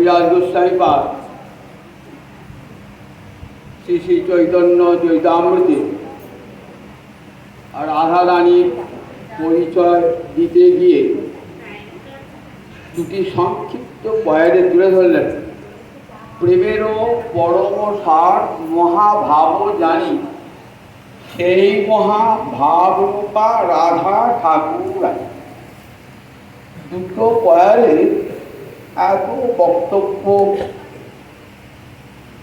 হরিদাস গোস্বামী পাদ শ্রী শ্রী চৈতন্য চৈতামৃতে আর রাধা রানীর পরিচয় দিতে গিয়ে দুটি সংক্ষিপ্ত পয়েন্টে তুলে ধরলেন। প্রেমেরও পরম সার মহাভাব জানি, সেই মহাভাবরূপা রাধা ঠাকুর। দুটো পয়ারে এত বক্তব্য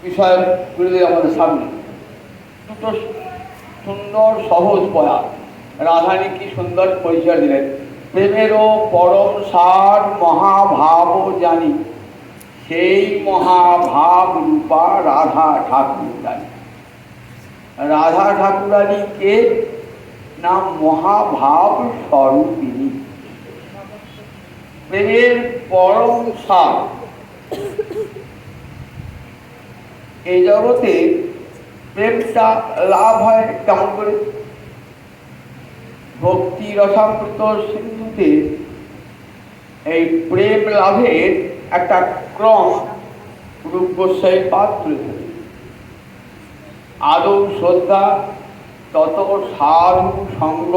বিষয় তুলে আমাদের সামনে। দুটো সুন্দর সহজ পয়া রাধানী কি সুন্দর পরিচয় দিলেন। প্রেমেরও পরম সার মহাভাব জানি, সেই মহাভাব রূপা রাধা ঠাকুরানী। রাধা ঠাকুরানী কে? নাম মহাভাব স্বরূপিণী, প্রেমের পরম সার। এই জগতে প্রেমটা লাভ হয় কেমন করে? ভক্তি রসামৃত সিন্ধুতে এই প্রেম লাভের একটা ক্রম রূপ গোস্বামী পাদ তুলে ধরে। আদৌ শ্রদ্ধা, তত সাধু সঙ্গ,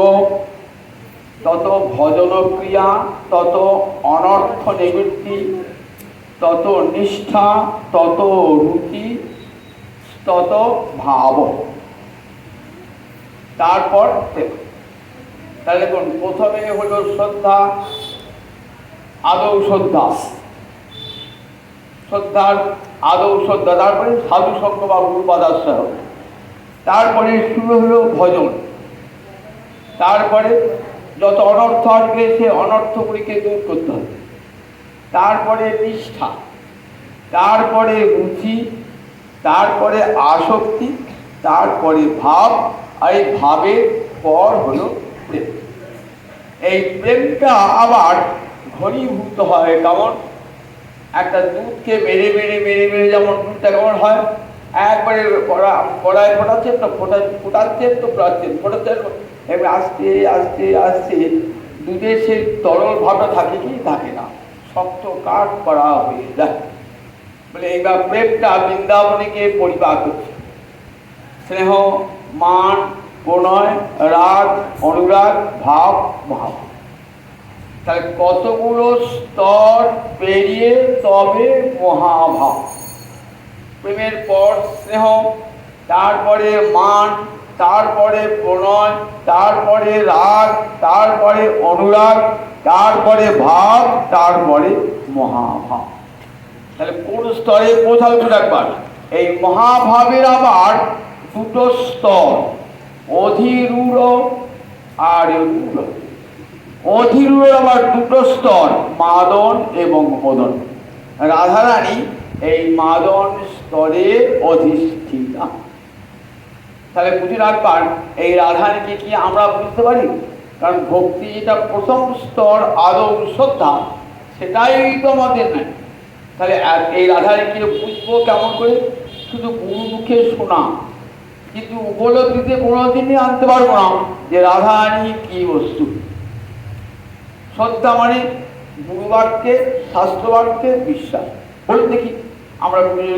তত ভজন ক্রিয়া, তত অনর্থ নিবৃত্তি, তত নিষ্ঠা, তত রুচি, তত ভাব। তারপর তাহলে দেখুন, প্রথমে হলো শ্রদ্ধা, আদৌ শ্রদ্ধা, শ্রদ্ধার আদৌ শ্রদ্ধা, তারপরে সাধু সঙ্গ বা গুরুপাদাশ্রয়, তারপরে শুরু হলো ভজন, তারপরে যত অনর্থ আসবে সে অনর্থগুলিকে দূর করতে হবে, তারপরে নিষ্ঠা, তারপরে রুচি, তারপরে আসক্তি, তারপরে ভাব, আর এই ভাবের পর হলো প্রেম। এই প্রেমটা আবার ঘনীভূত হয় কেমন? একটা দুধকে মেরে মেরে মেরে মেরে যেমন দুধটা কেমন হয়, একবারে কড়ায় ফোটাচ্ছেন তো ফোটাচ্ছেন তো ফোটাচ্ছেন, এবার আস্তে আস্তে আস্তে দুধের সেই তরল ভাবটা থাকে কি থাকে না, শক্ত কাঠ করা হয়ে যায়। বলে এইবার প্রেমটা বৃন্দাবনে গিয়ে পরিপাক হচ্ছে। স্নেহ, মান, প্রণয়, রাগ, অনুরাগ, ভাব, ভাব। তাহলে কতগুলো স্তর পেরিয়ে তবে মহাভাব। প্রেমের পর স্নেহ, তারপরে মান, তারপরে প্রণয়, তারপরে রাগ, তারপরে অনুরাগ, তারপরে ভাব, তারপরে মহাভাব। তাহলে কোন স্তরে পৌঁছাবে একবার? এই মহাভাবের আবার দুটো স্তর, অধিরূঢ় আর রূঢ়। অধিরূঢ় আবার দুটো স্তর, মাদন এবং মদন। রাধারানী এই মাদন স্তরে অধিষ্ঠিতা। তাহলে বুঝে রাখবার, এই রাধারানীকে কি আমরা বুঝতে পারি? কারণ ভক্তি যেটা প্রথম স্তর আদৌ শ্রদ্ধা, সেটাই তো আমাদের নাই। তাহলে এই রাধারানীকে বুঝবো কেমন করে? শুধু গুরু মুখে শোনা, কিন্তু উপলব্ধিতে কোনোদিনই আনতে পারবো না যে রাধারানী কি বস্তু। শ্রদ্ধা মানে গুরুবাক্যে, শাস্ত্রবাক্যে বিশ্বাস। বলুন দেখি, আমরা গুরুর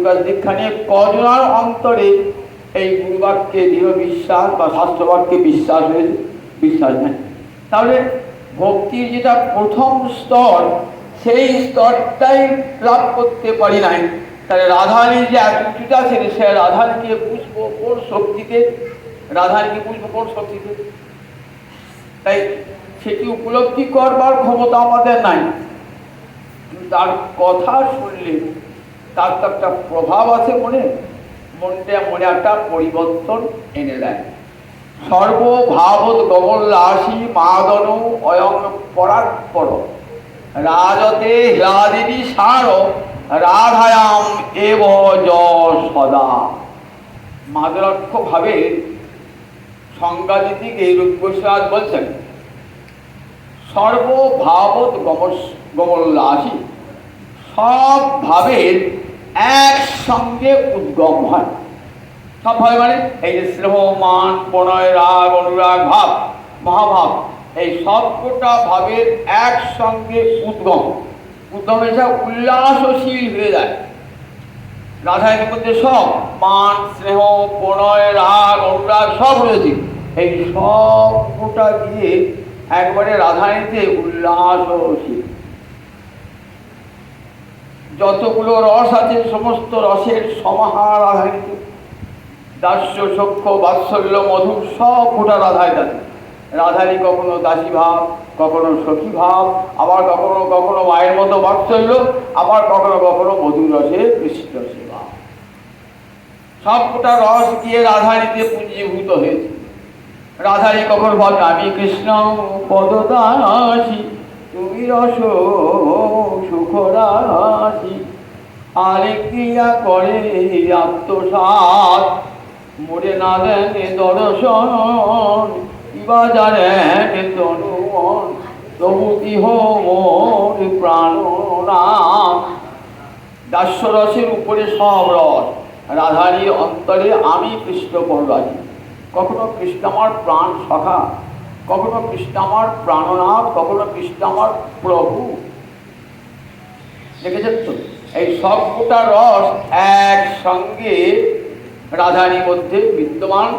কাছ দীক্ষা নিয়ে কজনার অন্তরে এই গুরুবাক্যে দৃঢ় বিশ্বাস বা শাস্ত্রবাক্যে বিশ্বাস হয়েছে? বিশ্বাস নেই। তাহলে ভক্তির যেটা প্রথম স্তর, সেই স্তরটাই লাভ করতে পারি নাই। তাহলে রাধারানীর যে এতটুকু আছে, সে রাধারানীকে বুঝবো কোন শক্তিতে? রাধারানীকে বুঝবো কোন শক্তিতে? তাই সেটি উপলব্ধি করবার ক্ষমতা আমাদের নাই। তার কথা শুনলে তার তো একটা প্রভাব আছে মনে একটা পরিবর্তন এনে দেয়। সর্বভাবত গমল্লাসী মাদন অয়ং পরাৎপর, রাজতে হ্লাদিনী সার রাধায়াম এব সদা। মাদরাক্ষ ভাবে সংজ্ঞাদিকে রূপ গোস্বামী বলছেন, সর্বভাবত গমল্লাসী, সব ভাবের একসঙ্গে উদ্গম হয়। সব ভাবে মানে এই যে স্নেহ, মান, প্রণয়, রাগ, অনুরাগ, ভাব, মহাভাব, এই সবকটা ভাবের একসঙ্গে উদ্গম। উদ্ধব সব উল্লাসশীল হয়ে যায়। রাধারানীর মধ্যে সব মান, স্নেহ, প্রণয়, রাগ, অনুরাগ সব রয়েছে। এই সব গোটা দিয়ে একবারে রাধারানীতে উল্লাসশীল। যতগুলো রস আছে সমস্ত রসের সমাহার রাধারানীতে। দাস্য, সখ্য, বাৎসল্য, মধুর সব গোটা রাধায় আছে। রাধারী কখনো দাসী ভাব, কখনো সখী ভাব, আবার কখনো কখনো মায়ের মতো বাৎসল্য, আবার কখনো কখনো মধুর রসে কৃষ্ণ সেবা। সবকটা রস গিয়ে রাধারীতে পুঞ্জীভূত হয়েছে। রাধারী কখন বলে আমি কৃষ্ণ পদদাসী, তুমি রস সুখ রাশি, আরে ক্রিয়া করে আত্মসাৎ, মোরে না দেন দর্শন, ইবা জানেন তনুমন, তবু তিহ মোর প্রাণনাথ। দাস্যরসের উপরে সব রস, রাধারীর অন্তরে আমি কৃষ্ণ পরবাসী। কখনো কৃষ্ণ আমার প্রাণ সখা, কখনো কৃষ্ণ আমার প্রাণনাথ, কখনো কৃষ্ণ আমার প্রভু। দেখেছেন তো, এই সবকটা রস একসঙ্গে রাধারীর মধ্যে বিদ্যমান।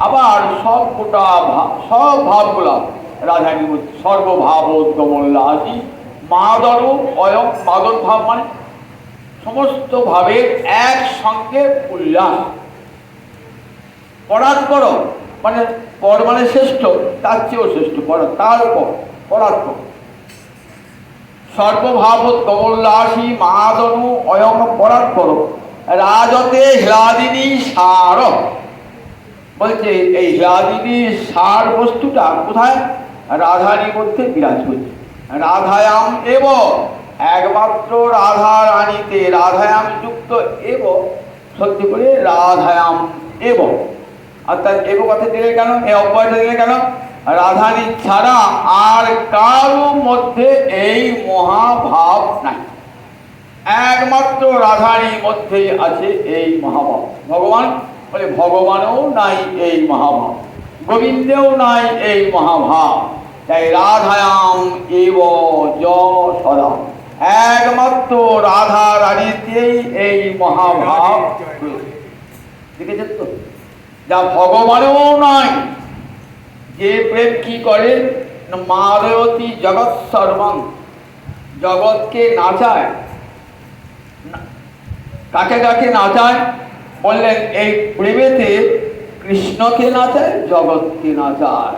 আবার সবকটা সব ভাবগুলা রাধারীর মধ্যে সর্বভাবোদ্গমোল্লাসী মাদর অয়ম। মাদর ভাব মানে সমস্ত ভাবের একসঙ্গে উল্লাস। পরাৎপর মানে পর মানে শ্রেষ্ঠ, তার চেয়েও শ্রেষ্ঠ, তার উপর পরাৎপর। সর্বভাবোদ্গমোল্লাসী মাদনু অয়ম পরাৎপর, রাজতে হ্লাদিনী সার। বলছে এই হ্লাদিনী সার বস্তুটা কোথায়? রাধারীর মধ্যে বিরাজ করছে। রাধায়াম এব, একমাত্র রাধা রানীতে রাধায়াম যুক্ত এব, সত্যি করে রাধায়াম এব। অর্থাৎ এব কথা দিলে কেন, এই অব্যয়টা দিলে কেন? রাধারী ছাড়া আর কারো মধ্যে এই মহাভাব নাই, একমাত্র রাধারীর মধ্যেই আছে এই মহাভাব। ভগবান বলে ভগবানেও নাই এই মহাভাব, গোবিন্দেও নাই এই মহাভাব। তাই রাধায়াম এব য সদা, একমাত্র রাধা রানীতেই এই মহাভাব। দেখেছেন তো, যা ভগবানেও নাই। যে প্রেম কি করে, মারয়তি জগৎ সর্বং, জগৎকে নাচায়। কাকে কাকে নাচায় বললেন? এই প্রেমেতে কৃষ্ণকে নাচায়, জগৎকে নাচায়।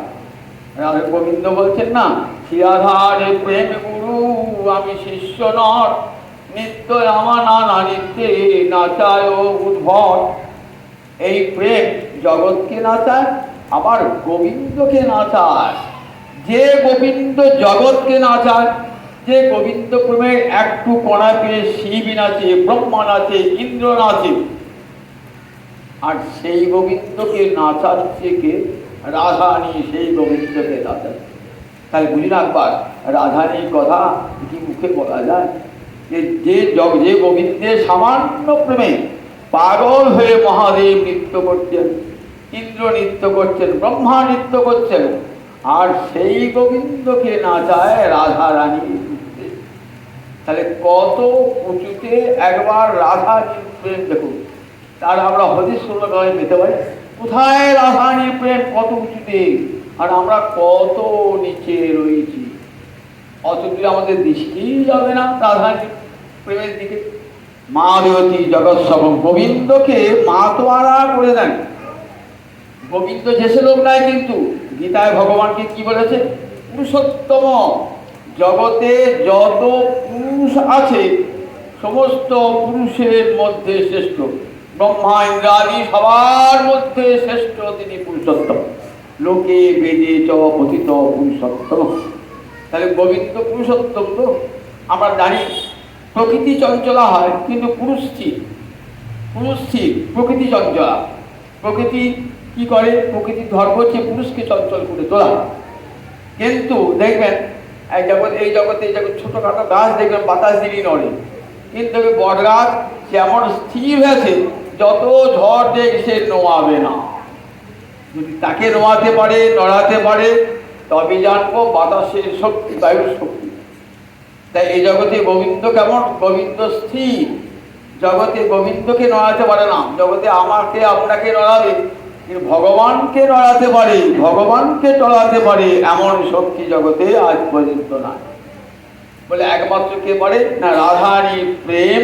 গোবিন্দ বলছেন না, শ্রীরাধারে প্রেম গুরু আমি শিষ্য নর, নিত্য রামা নানা নিত্যে নাচায় উদ্ভট। এই প্রেম জগৎকে নাচায়, আবার গোবিন্দকে নাচায়। যে গোবিন্দ জগৎকে নাচায়, যে গোবিন্দ প্রেমের একটু কণা পেয়ে শিব নাচে, ব্রহ্মা নাচে, ইন্দ্র নাচে, আর সেই গোবিন্দকে নাচাচ্ছে কে? রাধারানী সেই গোবিন্দকে নাচাচ্ছে। তাই বুঝি রাখবার, রাধারানীর কথা কি মুখে বলা যায়? যে গোবিন্দের সামান্য প্রেমে পাগল হয়ে মহাদেব নৃত্য করছেন, ইন্দ্র নৃত্য করছেন, ব্রহ্মা নৃত্য করছেন, আর সেই গোবিন্দকে নাচায় রাধারানী। তাহলে কত উঁচুতে একবার রাধারানীর প্রেম দেখুন। তার আমরা হদিস শুনলে পেতে পারি কোথায় রাধারানীর প্রেম কত উঁচুতে, আর আমরা কত নিচে রয়েছি। অথচ আমাদের দৃষ্টি যাবে না রাধারানীর প্রেমের দিকে। মা দেবতী জগৎ সর্বং, গোবিন্দকে মা তো আড়া করে দেন। গোবিন্দ যেসে লোক নাই, কিন্তু গীতায় ভগবানকে কি বলেছে? পুরুষোত্তম। জগতে যত পুরুষ আছে সমস্ত পুরুষের মধ্যে শ্রেষ্ঠ, ব্রহ্মা ইন্দ্রাদি সবার মধ্যে শ্রেষ্ঠ তিনি পুরুষোত্তম। লোকে বেদে চ পতিত পুরুষোত্তম। তাহলে গোবিন্দ পুরুষোত্তম। তো আমরা জানি প্রকৃতি চঞ্চলা হয়, কিন্তু পুরুষ স্থির। পুরুষ স্থির, প্রকৃতি চঞ্চলা। প্রকৃতি কি করে? প্রকৃতির ধর্ম হচ্ছে পুরুষকে চঞ্চল করে তোলা। কিন্তু দেখবেন এই জগতে ছোটখাটো গাছ দেখবেন বাতাস দিনই নড়ে, কিন্তু বট গাছ যেমন স্থির হয়েছে, যত ঝড় দেখ সে নোয়াবে না। যদি তাকে নোয়াতে পারে, নড়াতে পারে, তবে জানবো বাতাসের শক্তি, বায়ুর শক্তি। তাই এই জগতে গোবিন্দ কেমন? গোবিন্দ স্থির। জগতে গোবিন্দকে নড়াতে পারে না, জগতে আমাকে আপনাকে নড়াবে, কিন্তু ভগবানকে নড়াতে পারে, ভগবানকে টলাতে পারে এমন শক্তি জগতে আজ পর্যন্ত নাই। বলে একমাত্র কে পারে না? রাধারানীর প্রেম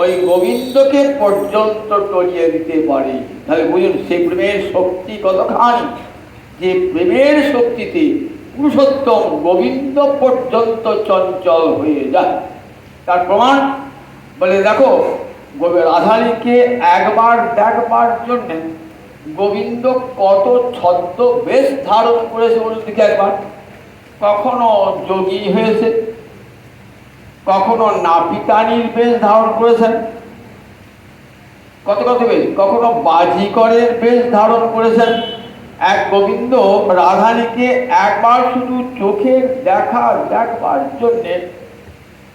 ওই গোবিন্দকে পর্যন্ত টলিয়ে দিতে পারে। তাহলে বুঝুন সেই প্রেমের শক্তি কতখানি, যে প্রেমের শক্তিতে পুরুষোত্তম গোবিন্দ পর্যন্ত চঞ্চল হয়ে যায়। তার প্রমাণ বলে দেখো, রাধারানীকে একবার দেখবার জন্যে গোবিন্দ কত ছদ্মবেশ ধারণ করেছে বলুন দেখি একবার। কখনো যোগী হয়েছে, কখনো নাপিতানির বেশ ধারণ করেছেন, কত কত বেশ, কখনো বাজিকরের বেশ ধারণ করেছেন। এক গোবিন্দ রাধারানীকে একবার শুধু চোখের দেখবার জন্যে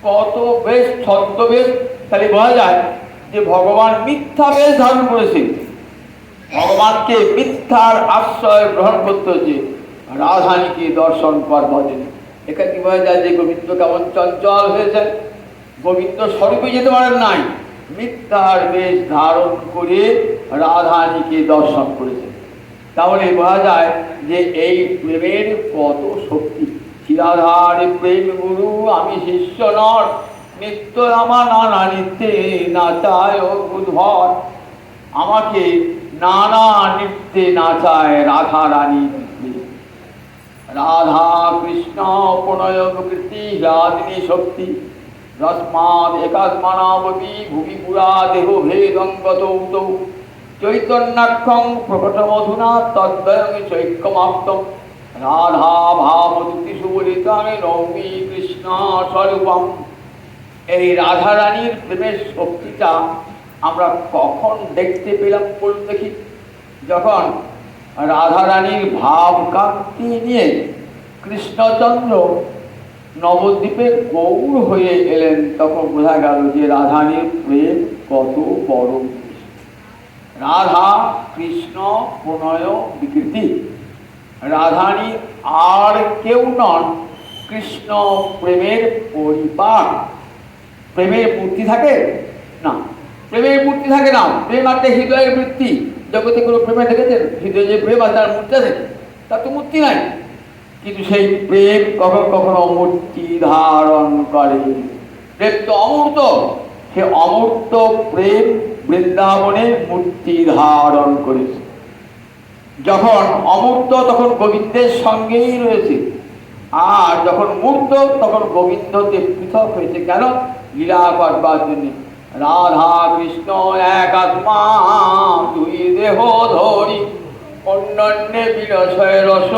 কত বেশ ছদ্মবেশ। তাহলে বোঝা যায় যে ভগবান মিথ্যা বেশ ধারণ করেছে, ভগবানকে মিথ্যার আশ্রয় গ্রহণ করতে হচ্ছে রাধারানীকে দর্শন করবার জন্য। এখানে কি বোঝা যায় যে গোবিন্দ কেমন চঞ্চল হয়েছেন? গোবিন্দ স্বরূপে যেতে পারেন নাই, মিথ্যার বেশ ধারণ করে রাধারানীকে দর্শন করেছেন। তাহলে বোঝা যায় যে এই প্রেমের কত শক্তি। চিরাধার প্রেম গুরু আমি শিষ্য নর, নিত্য আমার নানা নৃত্যে নাচায় উদ্ভর। আমাকে নানা নৃত্যে নাচায় রাধা রানী। রাধা কৃষ্ণ প্রণয় প্রকৃতি রাধিনী শক্তি, রস্মাদ একাত্মানাবপি ভূমি পুরা দেহ ভেদঙ্গত উতৌ, চৈতন্যাক্ষং প্রকট মধুনা তদ্বয়ং চৈক্যমাপ্তম, রাধা ভাবদূতি সুবলিতানি নৌমি কৃষ্ণ স্বরূপম। এই রাধা রানীর প্রেমের শক্তিটা আমরা কখন দেখতে পেলাম বলুন দেখি? যখন রাধা রানীর ভাবকান্তি নিয়ে কৃষ্ণচন্দ্র নবদ্বীপে গৌর হয়ে এলেন, তখন বোঝা গেল যে রাধারানীর প্রেম কত বড়। রাধা কৃষ্ণ প্রণয় বিকৃতি, রাধারানী আর কেউ নন, কৃষ্ণ প্রেমের পরিপাক। প্রেমের মূর্তি থাকে না, প্রেমের মূর্তি থাকে না, প্রেম একটা হৃদয়ের বৃত্তি। জগতে কোনো প্রেমে দেখেছেন হৃদয়ে যে প্রেম আছে তার মূর্তি আছে? তার তো মূর্তি নাই। কিন্তু সেই প্রেম কখনো কখনো মূর্তি ধারণ করে। প্রেম তো অমূর্ত, সে অমূর্ত প্রেম বৃন্দাবনে মূর্তি ধারণ করেছে। যখন অমূর্ত তখন গোবিন্দের সঙ্গেই রয়েছে, আর যখন মূর্ত তখন গোবিন্দতে পৃথক হয়েছে। কেন? লীলা করবার জন্য। রাধা কৃষ্ণ এক আত্মা দুই দেহ ধরি, অন্যান্যে বিরসয় রস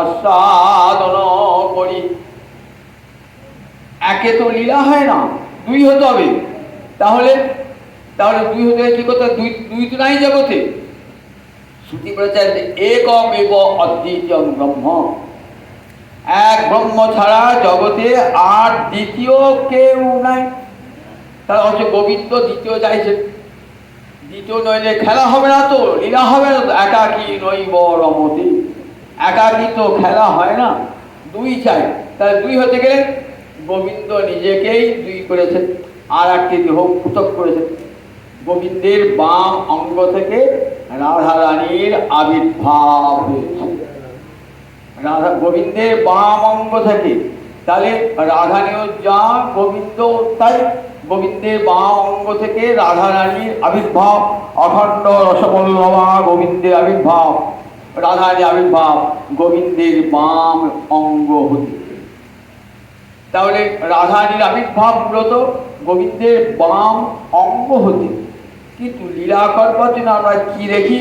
আস্বাদন করি। একে তো লীলা হয় না, দুই হতে হবে। তাহলে দুই হতে কি করতে? দুই তো নাই জগতে। শ্রুতি বলেছে একম এব অদ্বিতীয়ম ব্রহ্ম, এক ব্রহ্ম ছাড়া জগতে আর দ্বিতীয় কেউ নাই। তাহলে হচ্ছে গোবিন্দ দ্বিতীয় চাইছেন, দ্বিতীয় নইলে খেলা হবে না, তো লীলা হবে না। একাকী নৈব রমতি, একাকী তো খেলা হয় না, দুই চাই। তাহলে দুই হতে গেলে গোবিন্দ নিজেকেই দুই করেছেন, আর একটি দেহ পৃথক করেছেন। গোবিন্দের বাম অঙ্গ থেকে রাধা রানীর আবির্ভাব হয়েছে, গোবিন্দের বাম অঙ্গ থেকে। তাহলে রাধারানীও যা, গোবিন্দ তাই। গোবিন্দের বাম অঙ্গ থেকে রাধা রানীর আবির্ভাব, অখণ্ড রসবল্লভা গোবিন্দের আবির্ভাব, রাধারানীর আবির্ভাব গোবিন্দের বাম অঙ্গ হতে। তাহলে রাধারানীর আবির্ভাব মূলত গোবিন্দের বাম অঙ্গ হতে। কিন্তু লীলা করবার জন্য আমরা কি দেখি?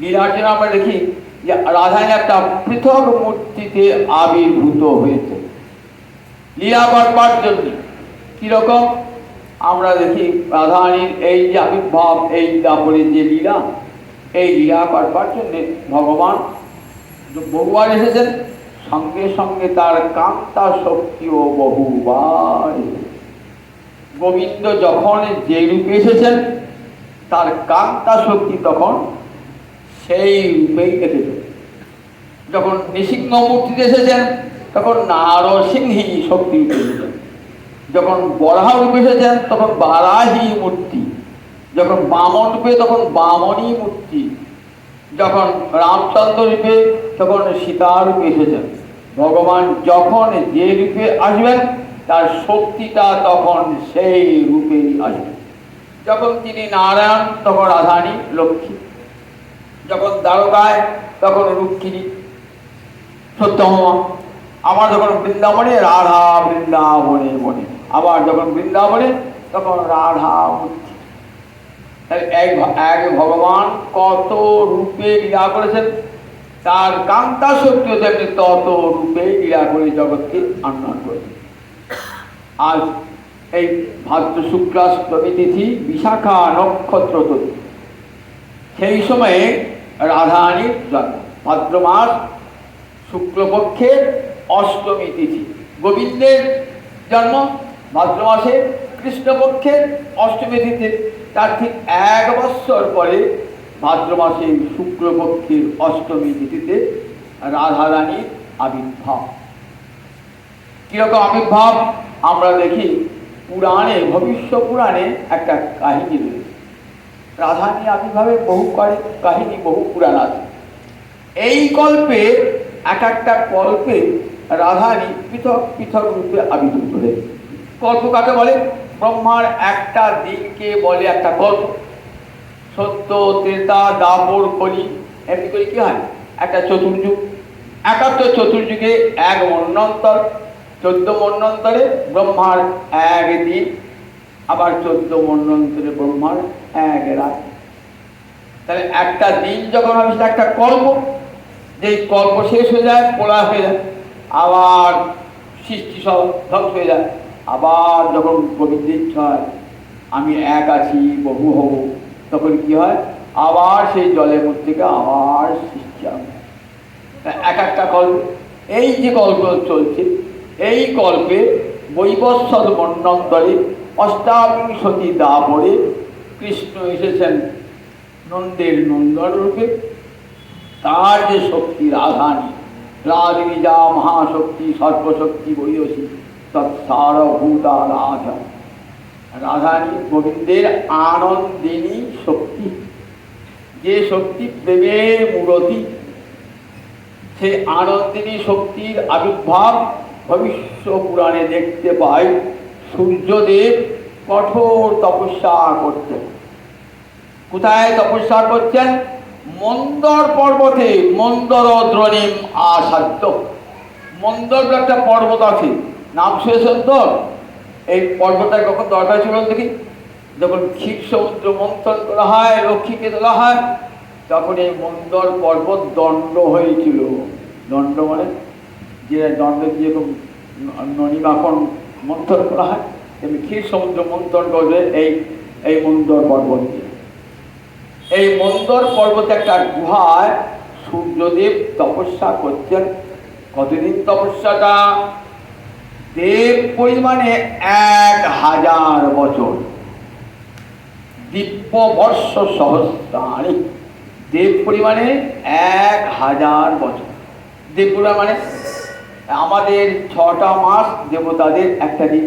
লীলার জন্য আমরা দেখি যে রাধারানী একটা পৃথক মূর্তিতে আবির্ভূত হয়েছে লীলা করবার জন্য। কিরকম? আমরা দেখি রাধারানীর এই যে আবির্ভাব, এই তারপরে যে লীলা, এই লীলা করবার জন্য ভগবান বহুবার এসেছেন, সঙ্গে সঙ্গে তার কান্তা শক্তিও বহুবার। গোবিন্দ যখন যে রূপে এসেছেন তার কান্তা শক্তি তখন সেই রূপেই এসেছে। যখন নৃসিংহ মূর্তিতে এসেছেন তখন নারসিংহী শক্তি এসেছেন। যখন বরাহ রূপে এসেছেন তখন বারাহী মূর্তি, যখন বামন রূপে তখন বামনী মূর্তি, যখন রামচন্দ্র রূপে তখন সীতা রূপে এসেছেন। ভগবান যখন যে রূপে আসবেন তার শক্তিটা তখন সেই রূপেই আসবে। যখন তিনি নারায়ণ তখন রাধারানী লক্ষ্মী, যখন দ্বারকায় তখন রুক্মিণী সত্যভামা, আবার যখন বৃন্দাবনে রাধা বৃন্দাবনে বনে, আবার যখন বৃন্দাবনে তখন রাধা মূর্তি। এক ভগবান কত রূপে লীলা করেছেন, তার কান্তা শক্তিও তেমনি তত রূপে লীলা করে জগৎকে আনন্দ করেছেন। আজ এই ভাদ্র শুক্লাষ্টমী তিথি বিশাখা নক্ষত্র তিথি, সেই সময়ে রাধারানীর জন্ম। ভাদ্র মাস শুক্লপক্ষের অষ্টমী তিথি, গোবিন্দের জন্ম ভাদ্র মাসে কৃষ্ণপক্ষের অষ্টমী তিথি। তার ঠিক 1 বৎসর পরে ভাদ্র মাসে শুক্লপক্ষের অষ্টমী তিথিতে রাধারানীর আবির্ভাব। কিরকম আবির্ভাব আমরা দেখি পুরাণে, ভবিষ্য পুরাণে একটা কাহিনী রয়েছে। রাধারানী আবির্ভাবে বহু কাহিনী, বহু পুরাণ আছে। এই কল্পে এক একটা কল্পে রাধারানী পৃথক পৃথক রূপে আবির্ভূত হয়ে। কল্প কাকে বলে? ব্রহ্মার একটা দিনকে বলে একটা কল্প। সত্য, ত্রেতা, দাপর, কলি, এমনি করে কি হয় একটা চতুর্যুগ। 71 চতুর্যুগে 1 মন্বন্তর, 14 মন্বন্তরে ব্রহ্মার 1 দিন, আবার 14 মন্বন্তরে ব্রহ্মার 1 রাত। তাহলে একটা দিন যখন হবে সেটা একটা কল্প, যেই কল্প শেষ হয়ে যায়, পোড়া হয়ে যায়, আবার সৃষ্টি সব ধ্বংস হয়ে যায়। আবার যখন গোবিন্দের ইচ্ছা হয় আমি এক আছি বহু হব, তখন কি হয়, আবার সেই জলের মধ্যে থেকে আবার সৃষ্টি হবে। এক একটা কল্প। এই যে কল্প চলছে, এই কল্পে বৈবস্বত মন্বন্তরে অষ্টাবিংশতি দাপরে কৃষ্ণ এসেছেন নন্দের নন্দন রূপে। তার যে শক্তি রাধারানী, রাধিনী যা মহাশক্তি সর্বশক্তি বৈয়সী তৎসারভূতা রাধা। রাধারানী গোবিন্দের আনন্দিনী শক্তি, যে শক্তি প্রেমের মূরতি। সেই আনন্দিনী শক্তির আবির্ভাব ভবিষ্য পুরাণে দেখতে পাই। সূর্যদেব কঠোর তপস্যা করতেন। কোথায় তপস্যা করছেন? মন্দর পর্বতে, মন্দর দ্রোণীম আসাধ্য। মন্দর একটা পর্বত আছে, নাম শুনেছেন তো? এই পর্বতটা কখন দরকার ছিল দেখি? যখন ক্ষীর সমুদ্র মন্থন করা হয়, লক্ষ্মীকে তোলা হয়, তখন এই মন্দর পর্বত দণ্ড হয়েছিল। দণ্ড মানে যে দণ্ড যেরকম ননি মাখন মন্থন করা হয়, তেমনি ক্ষীর সমুদ্র মন্থন করবে এই মন্দর পর্বত। এই মন্দর পর্বতে একটা গুহায় সূর্যদেব তপস্যা করছেন। কতদিন তপস্যাটা? দেব পরিমাণে 1000 বছর, দিব্য বর্ষ সহস্রাণি। দেব পরিমাণে 1000 বছর। দেব পরিমাণ মানে আমাদের 6টা মাস দেবতাদের একটা দিন,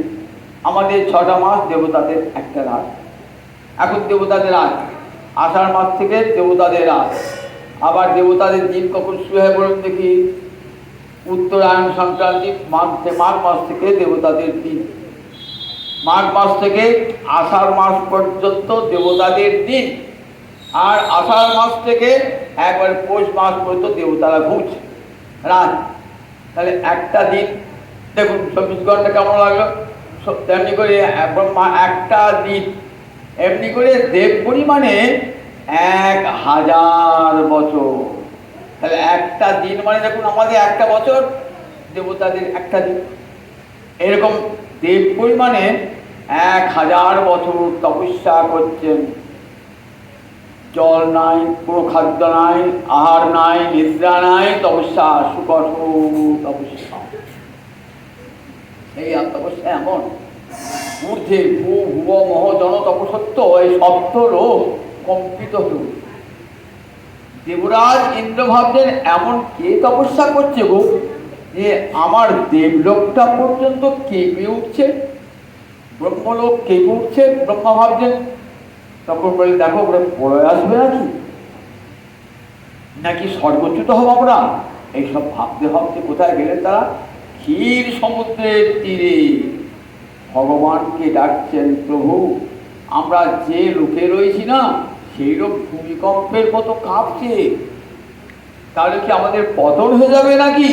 আমাদের 6টা মাস দেবতাদের একটা রাত। এখন দেবতাদের রাত, আষাঢ় মাস থেকে দেবতাদের রাত। আবার দেবতাদের দিন কখন শুরু হয় বলুন দেখি? উত্তরায়ণ সংক্রান্তি মাঘ মাস থেকে দেবতাদের দিন। মাঘ মাস থেকে আষাঢ় মাস পর্যন্ত দেবতাদের দিন, আর আষাঢ় মাস থেকে একবার পৌষ মাস পর্যন্ত দেবতারা ঘুরছে রাত। তাহলে একটা দিন দেখুন 24 ঘন্টা কেমন লাগলো। তেমনি করে ব্রহ্মা একটা দিন, এমনি করে দেব পরিমাণে 1000 বছর। তাহলে একটা দিন মানে দেখুন আমাদের একটা বছর, দেবতাদের একটা দিন। এরকম দেব পরিমাণে 1000 বছর তপস্যা করছেন। জল নাই, কোনো খাদ্য নাই, আহার নাই, নিদ্রা নাই, তপস্যা, সুকঠোর তপস্যা। এই তপস্যা এমন ঊর্ধ্বে ভূ ভুব মহ জন তপসত্ব, এই সপ্তরও কম্পিত হল। দেবরাজ ইন্দ্র ভাবছেন এমন কে তপস্যা করছে গো, যে আমার দেবলোকটা পর্যন্ত কেঁপে উঠছে, ব্রহ্মলোক কেঁপে উঠছে, ব্রহ্মা ভাবছেন। তখন বলে দেখো ওরা প্রলয় আসবে নাকি স্বর্গচ্যুত হবো আমরা, এইসব ভাবতে ভাবতে কোথায় গেলেন তারা? ক্ষীর সমুদ্রের তীরে ভগবানকে ডাকছেন, প্রভু আমরা যে লোকে রয়েছি না সেই লোক ভূমিকম্পের মতো কাঁপছে, তাহলে কি আমাদের পতন হয়ে যাবে নাকি?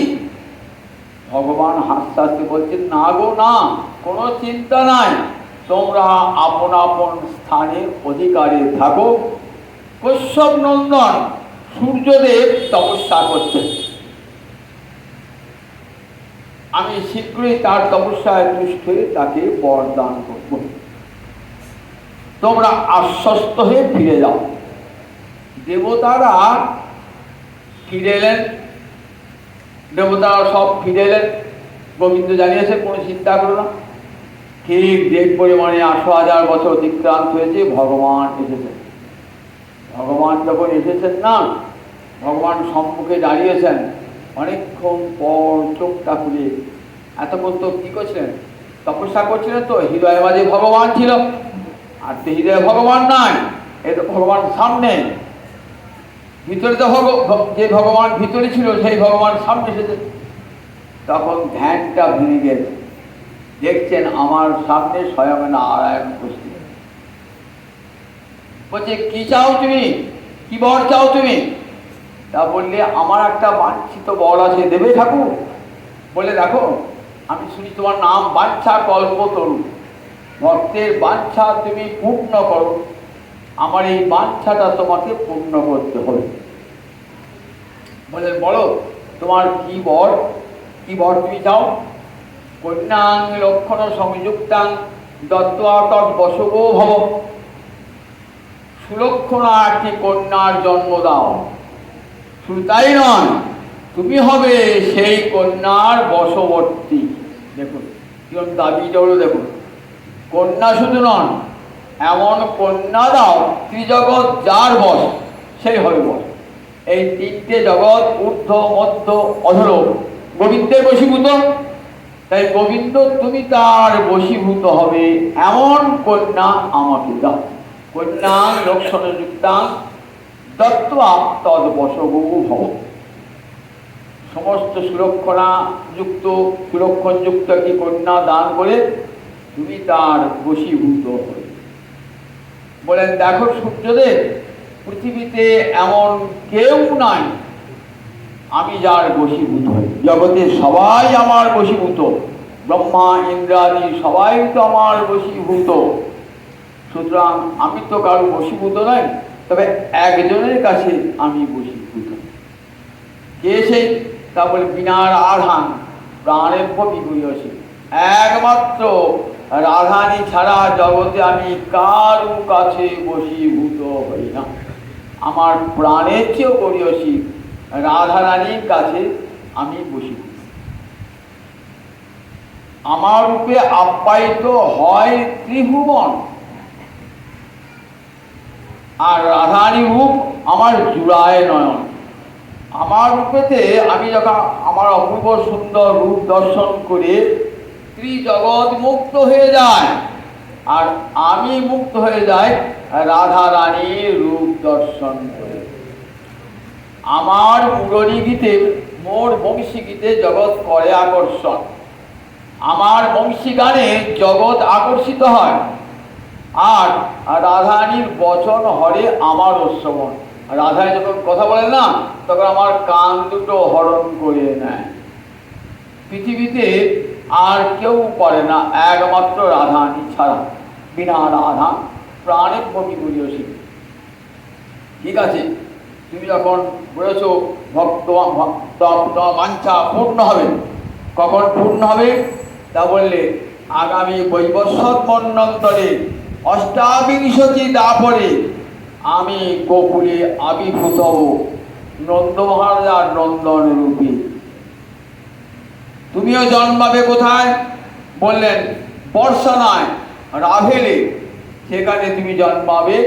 ভগবান হাসতে হাসতে বলছেন, না গো না, কোনো চিন্তা নাই, তোমরা আপন আপন স্থানে অধিকারে থাকো। কশ্যপ নন্দন সূর্যদেব তপস্যা করছেন, আমি শীঘ্রই তার তপস্যায় তুষ্ট হয়ে তাকে বরদান করব, তোমরা আশ্বস্ত হয়ে ফিরে যাও। দেবতারা ফিরে এলেন, দেবতারা সব ফিরে এলেন। গোবিন্দ জানিয়েছে কোনো চিন্তা করো না, ঠিক দেব পরিমাণে ৮০০০০ বছর অতিক্রান্ত হয়েছে, ভগবান এসেছেন। ভগবান যখন এসেছেন না, ভগবান সম্মুখে দাঁড়িয়েছেন, অনেকক্ষণ পর চোখটা খুলে, এতক্ষণ তো কি করছিলেন? তপস্যা করছিলেন, তো হৃদয়ের মাঝে ভগবান ছিল, আর তো হৃদয়ে ভগবান নাই, এ তো ভগবান সামনে, ভিতরে তো যে ভগবান ভিতরে ছিল সেই ভগবান সামনে এসেছে। তখন ধ্যানটা ভেঙে গেছে, দেখছেন আমার সামনে স্বয়ং নারায়ণ উপস্থিত। বলছে কি চাও তুমি, কি বর চাও তুমি? তা বললে আমার একটা বাঞ্ছিত বর আছে, দেবে ঠাকুর? বলে দেখো আমি শুনি তোমার নাম বাঞ্ছা কল্পতরু, ভক্তের বাঞ্ছা তুমি পূর্ণ করো, আমার এই বাঞ্ছাটা তোমাকে পূর্ণ করতে হবে। বলে বলো তোমার কি বর, কি বর তুমি চাও? কন্যাং লক্ষণ সংযুক্তাং দত্ত্বা তদ্বশগো ভব, সুলক্ষণা একটি কন্যার জন্ম দাও। শুধু তাই নয়, তুমি হবে সেই কন্যার বশবর্তী। দেখুন কিরকম দাবিটা হলো, দেখুন কন্যা শুধু নন, এমন কন্যা দাও ত্রিজগৎ যার বশ সেই হবে বশ। এই তিনটে জগৎ ঊর্ধ্ব মধ্য অধর গোবিন্দের বশীভূত, তাই গোবিন্দ তুমি তার বশীভূত হবে এমন কন্যা আমাকে দাও। কন্যা লক্ষণযুক্তাং দত্ত্বা তদ্বশগো ভব, সমস্ত সুলক্ষণযুক্ত একটি কন্যা দান করে তুমি তার বশীভূত হবে। বলেন দেখো সূর্যদেব, পৃথিবীতে এমন কেউ নাই আমি যার বশীভূত হই, জগতে সবাই আমার বশীভূত, ব্রহ্মা ইন্দ্রাদি সবাই তো আমার বশীভূত, সুতরাং আমি তো কারো বশীভূত নই, তবে একজনের কাছে আমি বশীভূত। কে সেই? তা বলে বিনার আধান প্রাণের বিগুড়িয়েছে, একমাত্র রাধানী ছাড়া জগতে আমি কারো কাছে বশীভূত হই না। আমার প্রাণের চেয়েও করিয়সী রাধারানীর কাছে আমি বশীভূত। আমার রূপে আপ্যায়িত হয় ত্রিভুবন, আর রাধারানী রূপ আমার জুড়ায় নয়ন। আমার রূপেতে আমি যখন আমার অপূর্ব সুন্দর রূপ দর্শন করে ত্রিজগৎ মুক্ত হয়ে যায়, আর আমি মুক্ত হয়ে যাই রাধা রানীর রূপ দর্শন করে। আমার মুরলী গীতে, মোর বংশী গীতে জগৎ করে আকর্ষণ, আমার বংশী গানে জগৎ আকর্ষিত হয়, আর রাধারানীর বচন হরে আমার শ্রবণ। রাধায় যখন কথা বলেন না, তখন আমার কান দুটো হরণ করে নেয়। পৃথিবীতে আর কেউ পারে না, একমাত্র রাধারানী ছাড়া। বিনা রাধা প্রাণের ভবি করিয়সী। ঠিক আছে, তুমি যখন বলেছ ভক্ত বাঞ্ছা পূর্ণ হবে, কখন পূর্ণ হবে? তা বললে আগামী বৈবস্বত মন্বন্তরে অষ্টাবিংশতি দাপরে আমি গোকুলে আবির্ভূত হব নন্দ মহারাজার নন্দন রূপে। তুমিও জন্মাবে কোথায়? বললেন বর্ষানায় রাভেলে, সেখানে তুমি জন্মাবে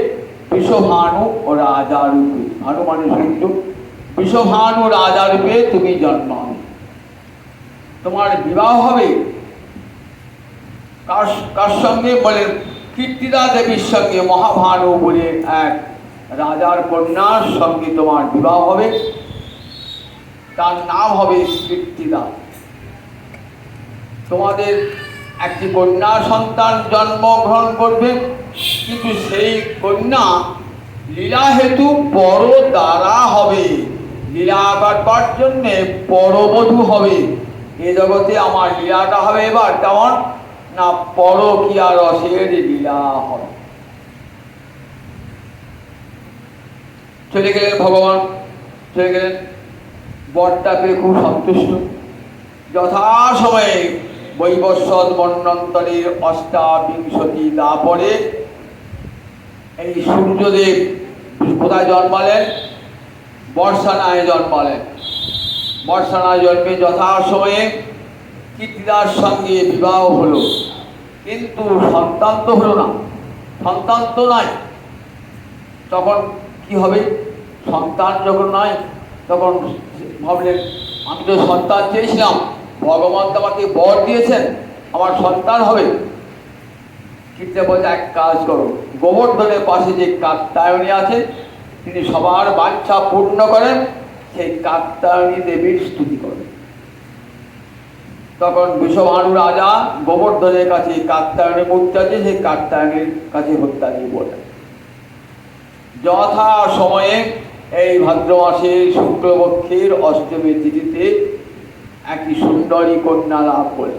বিষভানু ও রাজা রূপে। ভানু মানে সূর্য, বিষভানু রাজা রূপে তুমি জন্মাবে। তোমার বিবাহ হবে কার সঙ্গে বলেন? কীর্তিদা দেবীর সঙ্গে, মহাভানু বলে এক রাজার কন্যার সঙ্গে তোমার বিবাহ হবে। তার নাম হবে কীর্তিদা। তোমাদের একটি কন্যা সন্তান জন্মগ্রহণ করবে, কিন্তু সেই কন্যা লীলা হেতু পর দ্বারা হবে, লীলা কাটবার জন্যে পরবধূ হবে। এ জগতে আমার লীলাটা হবে এবার কেমন না, পরকীয়া রসের লীলা হবে। চলে গেলেন ভগবান, চলে গেলেন। বরটা পেয়ে খুব সন্তুষ্ট। যথাসময়ে বৈবস্বত মন্বন্তরের অষ্টাবিংশতি দাপরে এই সূর্যদেব কোথায় জন্মালেন? বর্ষানায় জন্মালেন। বর্ষানায় জন্মে যথাসময়ে কীর্তিদার সঙ্গে বিবাহ হলো, কিন্তু সন্তান তো হলো না, সন্তান তো নাই। তখন কি হবে? সন্তান যখন নাই তখন ভাবলেন আমি তো সন্তান চেয়েছিলাম, ভগবান তো আমাকে বর দিয়েছেন, আমার সন্তান হবে। কীর্তি বলছে এক কাজ করো, গোবর্ধনের পাশে যে কাত্যায়নী আছে তিনি সবার বাঞ্ছা পূর্ণ করেন, সেই কাত্যায়নী দেবীর স্তুতি করেন। তখন বৃষভানু রাজা গোবর্ধনের কাছে কাত্যায়নী মূর্তি আছে, সেই কাত্যায়নীর কাছে হত্যানি বলেন। যথা সময়ে এই ভাদ্র মাসের শুক্লপক্ষের অষ্টমী তিথিতে একটি সুন্দরী কন্যা লাভ করে।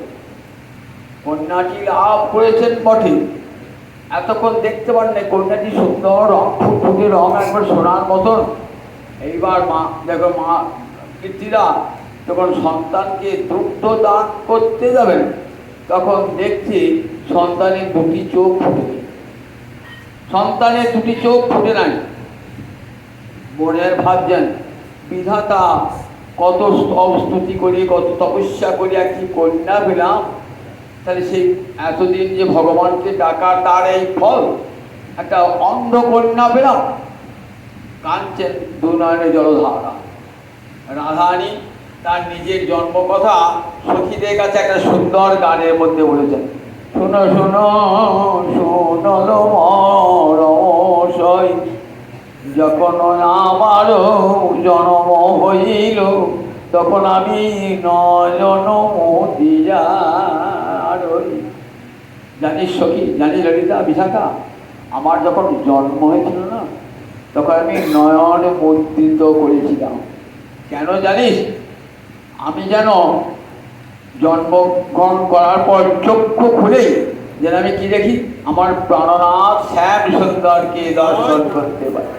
কন্যাটি লাভ করেছেন বটে, এতক্ষণ দেখতে পারেন কন্যাটি সুন্দর রং, ফুটফুটে রং, একবার সোনার মতন। এইবার মা দেখো, মা কীর্তিদা যখন সন্তানকে দুগ্ধ দান করতে যাবেন তখন দেখছি সন্তানের দুটি চোখ ফুটে নেই। সন্তানের দুটি চোখ ফুটে নাই। মনের ভাবছেন বিধাতা কত স্তুতি করি, কত তপস্যা করি একটি কন্যা পেলাম, তাহলে সেই এতদিন যে ভগবানকে ডাকা তার এই ফল, একটা অন্ধ কন্যা পেলাম। কাঁদছেন দু নয়নে জলধারা। রাধারানী তার নিজের জন্ম কথা সখীদের কাছে একটা সুন্দর গানের মধ্যে বলেছেন, শোনো শোনো শোনল রমশয়, যখন আমার জন্ম হইল তখন আমি নয়ন মতিয়া রই। জানিস সখী, জানিস ললিতা, বিশাখা, আমার যখন জন্ম হয়েছিল না তখন আমি নয়ন মুদ্রিত করেছিলাম। কেন জানিস? আমি যেন জন্মগ্রহণ করার পর চক্ষু খুলে যেন আমি কি দেখি, আমার প্রাণনাথ শ্যাম সুন্দরকে দর্শন করতে পারি।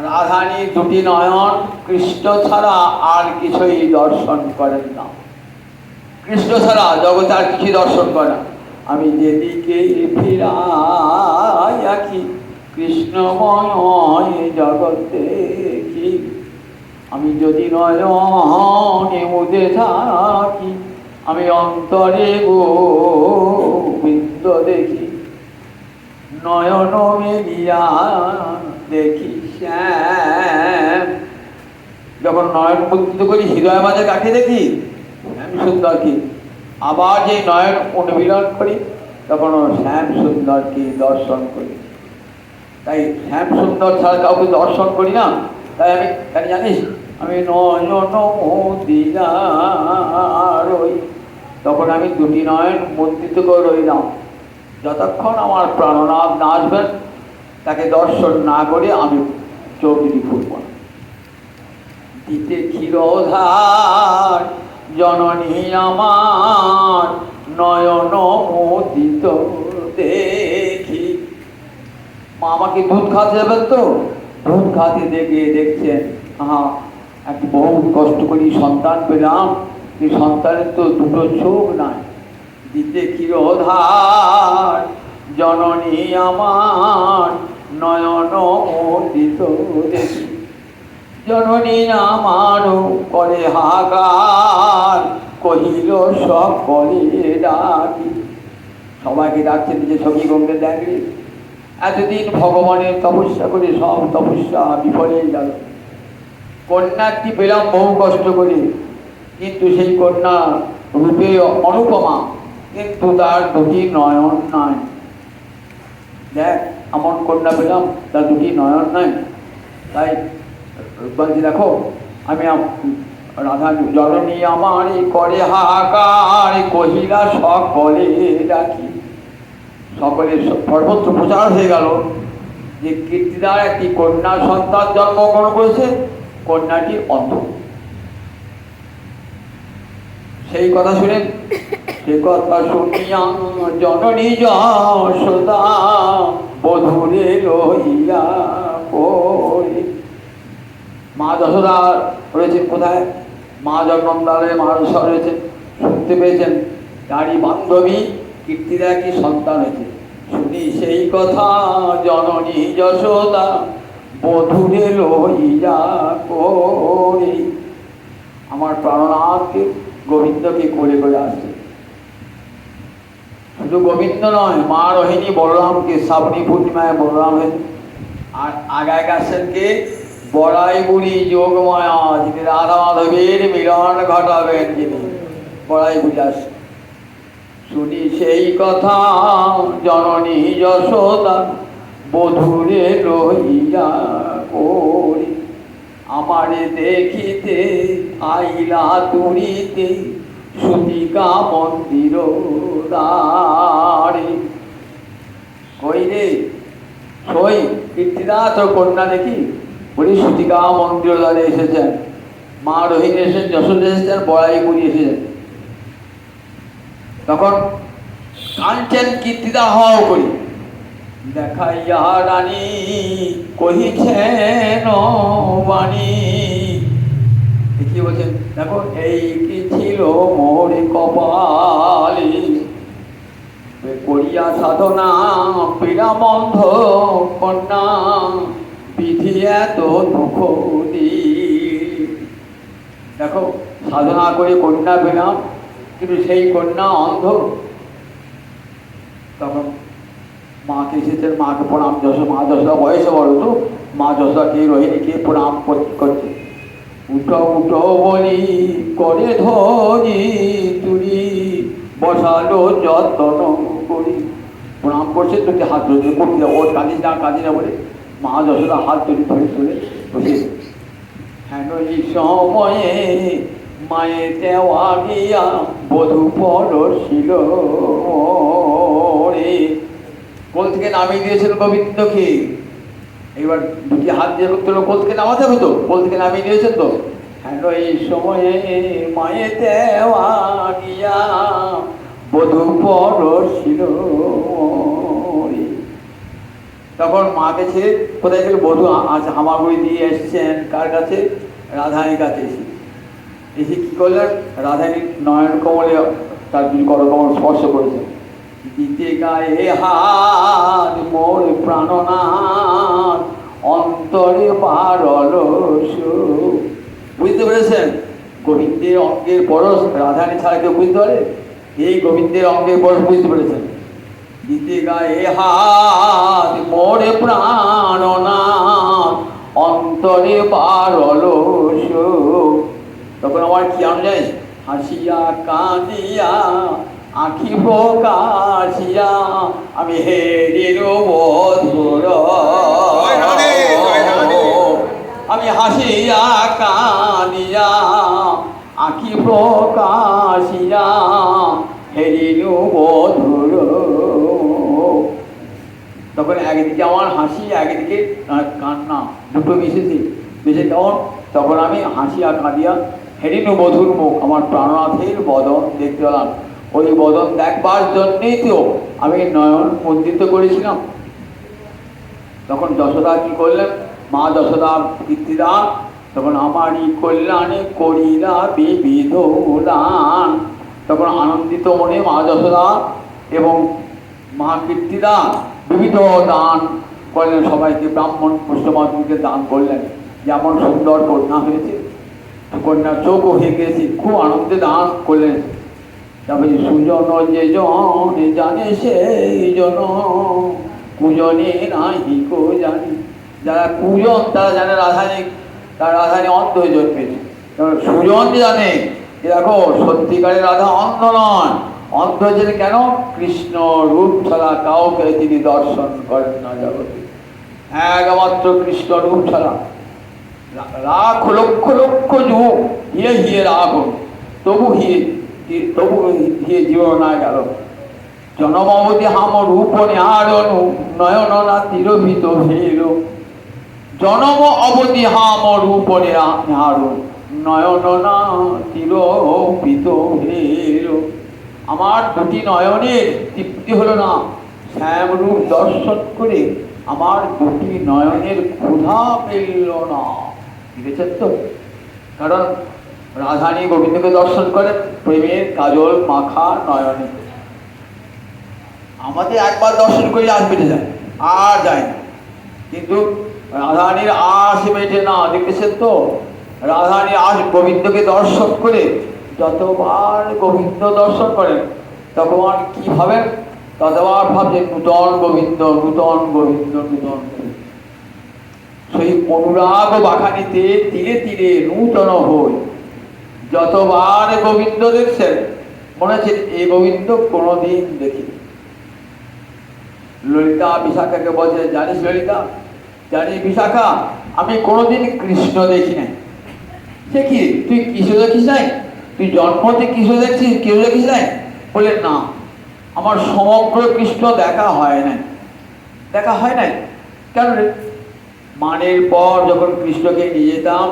রাধানী দুটি নয়ন কৃষ্ণ ছাড়া আর কিছুই দর্শন করেন না। কৃষ্ণ ছাড়া জগতে আর কিছুই দর্শন করে না। আমি যেদিকে ফিরাই আঁকি কৃষ্ণময় জগৎ দেখি, আমি যদি নয়নে মুদে থাকি আমি অন্তরে গোবিন্দ দেখি, নয়ন মেলিয়া দেখি শ্যাম। যখন নয়ন মুদ্রিত করি হৃদয় মাঝে কাকে দেখি? শ্যাম সুন্দরকে। আবার যে নয়ন উন্মিলন করি তখন শ্যাম সুন্দরকে দর্শন করি। তাই শ্যাম সুন্দর ছাড়া কাউকে দর্শন করি না। তাই আমি জানিস আমি নয়ন মুদ্রিতা রই, তখন আমি দুটি নয়ন মুদ্রিত করে রইলাম। যতক্ষণ আমার প্রাণনাথ না আসবেন তাকে দর্শন না করে আমি চোখ দুটি খুলব না। দিতে ক্ষীরধার জননী আমার নয়ন মুদ্রিত দেখি। মা আমাকে দুধ খাতে যাবেন তো, দুধ খাতে দেখছেন একটি বহু কষ্ট করি সন্তান পেলাম, এই সন্তানের তো দুটো চোখ নাই। দিতে ক্ষীরধার জননী আমার নয়ন মুদ্রিত দেখি, জননী আমার করে হাহাকার কহিল সকলে ডাকি। সবাইকে ডাকছে নিজে সখী গঙ্গে দেখলি। এতদিন ভগবানের তপস্যা করে সব তপস্যা বিফলে গেল। কন্যাটি পেলাম বহু কষ্ট করে, কিন্তু সেই কন্যা রূপে অনুপমা, কিন্তু তার দুটি নয়ন নাই। দেখ এমন কন্যা পেলাম, তার দুটি নয়ন নাই। তাই বলছি দেখো, আমি রাধা জননী আমার করে হাহাকার, কহিলা সকলে ডাকি। সকলে সর্বত্র প্রচার হয়ে গেল যে কীর্তিদার একটি কন্যা সন্তান জন্মগ্রহণ করেছে, কন্যাটি অন্ধ। সেই কথা শুনে, সে কথা শুনিয়া জননী যশোদা বধূরে লইয়া পড়ে। মা যশোদা রয়েছেন কোথায়? মা জগন্নাথের মা যশোদা রয়েছেন, শুনতে পেয়েছেন তারই বান্ধবী কীর্তিদা কি সন্তান হয়েছে। শুনি সেই কথা জননী যশোদা বধূরে লইয়া পড়ে। আমার প্রাণনাথকে গোবিন্দকে কোলে করে আসছে। শুধু গোবিন্দ নয়, মা রোহিণী বলরামকে শ্রাবণী পূর্ণিমায় বলরাম হয়েছে। আর আগায় আসছেন কে? বড়াই বুড়ি যোগমায়া, যিনি রাধা মাধবের মিলন ঘটাবেন, যিনি বড়াই বুড়ি আসছেন। শুনি সেই কথা জননী যশোদা বধূরে লইয়া করি। আমারে দেখিতে আইলা তুরিতে সুতিকা মন্দির দ্বারে। কই রে সই কীর্তিদা, তোর কন্যা দেখি। বলি সুতিকা মন্দির দ্বারে এসেছেন, মা রোহিণী এসেছেন, যশোদা এসেছেন, বড়াই বুড়ি এসেছেন। তখন কাঞ্চন কীর্তিদা হও করি দেখাইয়া রানী কহিছেন বাণী। দেখি বলছেন, দেখো এই কি ছিল মোর কপালে, করিয়া সাধনা পীড়াবন্ধ কন্যা, বিধি এত দুঃখ দি। দেখো সাধনা করে কন্যা পেলাম, কিন্তু সেই কন্যা অন্ধ। তখন মাকে এসেছেন, মাকে প্রণাম। মা যশোদা বয়সে বড় তো, মা যশোদাকে রোহিণীকে প্রণাম করছে। উঠো উঠো বলি করে ধরি তুলি, বসালো যত্ন করি। প্রণাম করছে, তোকে হাত ধরে করতে ওর কাঁদিস না কাঁদি না বলে মা যশোদা হাত ধরে ধরে ধরে বসে। হেন এই সময়ে মায়ে দেওয়া গিয়া বধূ পরশিল রে। কোল থেকে নামিয়ে দিয়েছিল গোবিন্দকে। এবার দুটি হাত দিয়ে করতে হলো, কোল থেকে নামাতে হবে তো, কোল থেকে নামিয়ে দিয়েছেন তো। হেন এই সময়ে মায়ে দেওয়া গিয়া বধূ পরশিল রে। তখন মাকে ছেড়ে কোথায় গেলে বধূ হামাগুড়ি দিয়ে এসছেন কার কাছে? রাধারানীর কাছে। এসে কি করলেন? রাধারানীর নয়ন কমলে তার দুই করকমল স্পর্শ করেছেন। দিতে গায়ে হাত মোর প্রাণনাথ, অন্তরে পারল সুখ। বুঝতে পেরেছেন? গোবিন্দের অঙ্গের পরশ রাধারানী ছাড়া কেউ বুঝতে পারে? এই গোবিন্দের অঙ্গের পরশ বুঝতে পেরেছেন। দিতে গায়ে হাত মোর প্রাণনাথ, অন্তরে পারল সুখ। তখন আমার কি অনুযায়ী হাসিয়া কাঁদিয়া আঁখি প্রকাশিয়া আমি হেরিল বধুর। আমি হাসিয়া কাঁদিয়া আঁখি প্রকাশিয়া হেরিল বধুর। তখন একদিকে আমার হাসি, একদিকে কান্না, দুটো মিশেছে। বেশি কেমন? তখন আমি হাসিয়া কাঁদিয়া হেরিনু বধুর মুখ, আমার প্রাণনাথের বদন দেখতে পেলাম। ওই বদন দেখবার জন্যেই তো আমি নয়ন মুদ্রিত করেছিলাম। তখন যশোদা কি করলেন? মা যশোদা কীর্তিদা তখন আমারই কল্যাণে করিলা বিবিধ দান। তখন আনন্দিত মনে মা যশোদা এবং মা কীর্তিদা বিবিধ দান করলেন, সবাইকে ব্রাহ্মণ পুষ্টমাদুকে দান করলেন। যেমন সুন্দর কন্যা হয়েছে, কন্যার চোখও হয়ে গেছে, খুব আনন্দে দান করলেন। তারপরে সুজন যে জন জানে সেই জন, কুজনে নাহি কো জানি। যারা কুজন তারা জানে রাধারানী, তার রাধারানী অন্ধ হয়ে জন্মেছে। সুজন জানে দেখো সত্যিকারের রাধা অন্ধ নয়। অন্ধ হয়েছেন কেন? কৃষ্ণ রূপ ছাড়া কাউকে তিনি দর্শন করেন না জগতে, একমাত্র কৃষ্ণ রূপ ছাড়া। লাখ লক্ষ লক্ষ যুগ হিয়ে হিয়ে রাগ, তবু হিয়ে জীবন না গেল। জনমবধি হাম রূপ নিহারণু নয়ন না তিরোহিত ভেল। জনম অবধি হাম রূপ নিহারণ নয়ন না তিরোহিত ভেল। আমার দুটি নয়নের তৃপ্তি হলো না, শ্যাম রূপ দর্শন করে আমার দুটি নয়নের ক্ষুধা পেল না। বুঝেছেন তো? কারণ রাধারানী গোবিন্দকে দর্শন করেন প্রেমের কাজল মাখা নয়নে। আমাদের একবার দর্শন করে আজ বেঁচে যায়, আর যায় না। কিন্তু রাধারানীর আশ মেটে না। দেখেছেন তো? রাধারানী আজ গোবিন্দকে দর্শন করে যতবার গোবিন্দ দর্শন করেন ততবার কি ভাবেন? ততবার ভাবছেন নূতন গোবিন্দ, নূতন গোবিন্দ, নূতন গোবিন্দ। সেই অনুরাগ বাখানিতে ধীরে ধীরে নূতন হই। যতবার গোবিন্দ দেখছেন মনে হচ্ছে এই গোবিন্দ কোনোদিন দেখিনি। ললিতা বিশাখাকে বলছে, জানিস ললিতা, জানিস বিশাখা, আমি কোনোদিন কৃষ্ণ দেখি নাই। সে কি, তুই কৃষ্ণ দেখিস নাই? তুই জন্মতে কৃষ্ণ দেখছিস, কেউ দেখিস নাই? বলে না, আমার সমগ্র কৃষ্ণ দেখা হয় নাই। দেখা হয় নাই কেন রে? মানের পর যখন কৃষ্ণকে নিয়ে যেতাম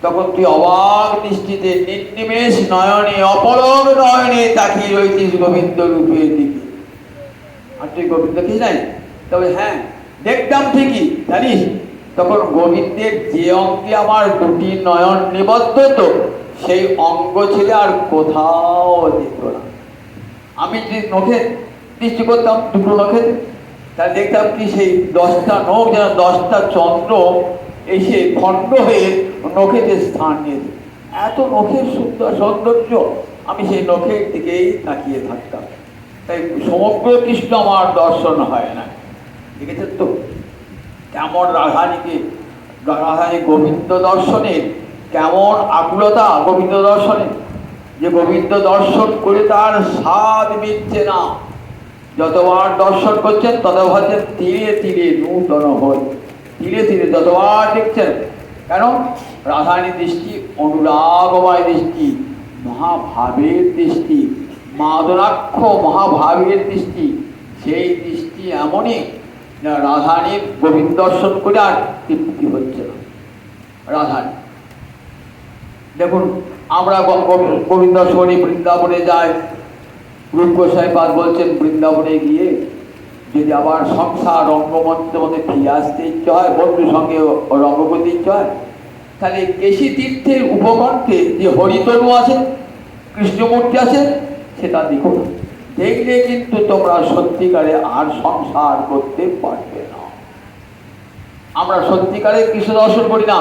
তখন তুই অবাক দৃষ্টিতে নির্নিমেষ নয়নে অপলক নয়নে তাকিয়ে রয়েছিস গোবিন্দ রূপের দিকে। আর তুই গোবিন্দ দেখিস নাই? তবে হ্যাঁ দেখতাম ঠিকই, জানিস তখন গোবিন্দের যে অঙ্গে আমার দুটি নয়ন নিবদ্ধ তো সেই অঙ্গ ছেড়ে আর কোথাও যেত না। আমি যদি নখে দৃষ্টি করতাম দুটো নখে, তাহলে দেখতাম কি সেই 10টা নখ যেন 10টা চন্দ্র এসে খণ্ড হয়ে নখেতে স্থান নিয়েছে। এত নখের সুন্দর সৌন্দর্য, আমি সেই নখের দিকেই তাকিয়ে থাকতাম। তাই সমগ্র কৃষ্ণ আমার দর্শন হয় না। দেখেছেন তো কেমন রাধারানীকে, রাধারানী গোবিন্দ দর্শনে কেমন আকুলতা গোবিন্দ দর্শনে, যে গোবিন্দ দর্শন করে তার স্বাদ মিটছে না। যতবার দর্শন করছেন ততবার ধীরে ধীরে নূতন হয়, ধীরে ধীরে যতবার দেখছেন। কেন? রাধারানীর দৃষ্টি অনুরাগময় দৃষ্টি, মহাভাবের দৃষ্টি, মাদনাক্ষ মহাভাবের দৃষ্টি। সেই দৃষ্টি এমনই রাধারানীর গোবিন্দ দর্শন করে আর তৃপ্তি হচ্ছে না। রাধারানী দেখুন, আমরা গোবিন্দ দর্শনে বৃন্দাবনে যাই। রূপ গোস্বামী পাদ বলছেন বৃন্দাবনে গিয়ে যদি আবার সংসার রঙ্গমঞ্চের মধ্যে ফিরে আসতে ইচ্ছে হয়, বন্ধুর সঙ্গে রঙ্গ করতে ইচ্ছে হয়, তাহলে কেশী তীর্থের উপকণ্ঠে যে হরিতনু আছে, কৃষ্ণমূর্তি আছে, সেটা দেখো। দেখলে কিন্তু তোমরা সত্যিকারে আর সংসার করতে পারবে না। আমরা সত্যিকারে কৃষ্ণ দর্শন করি না।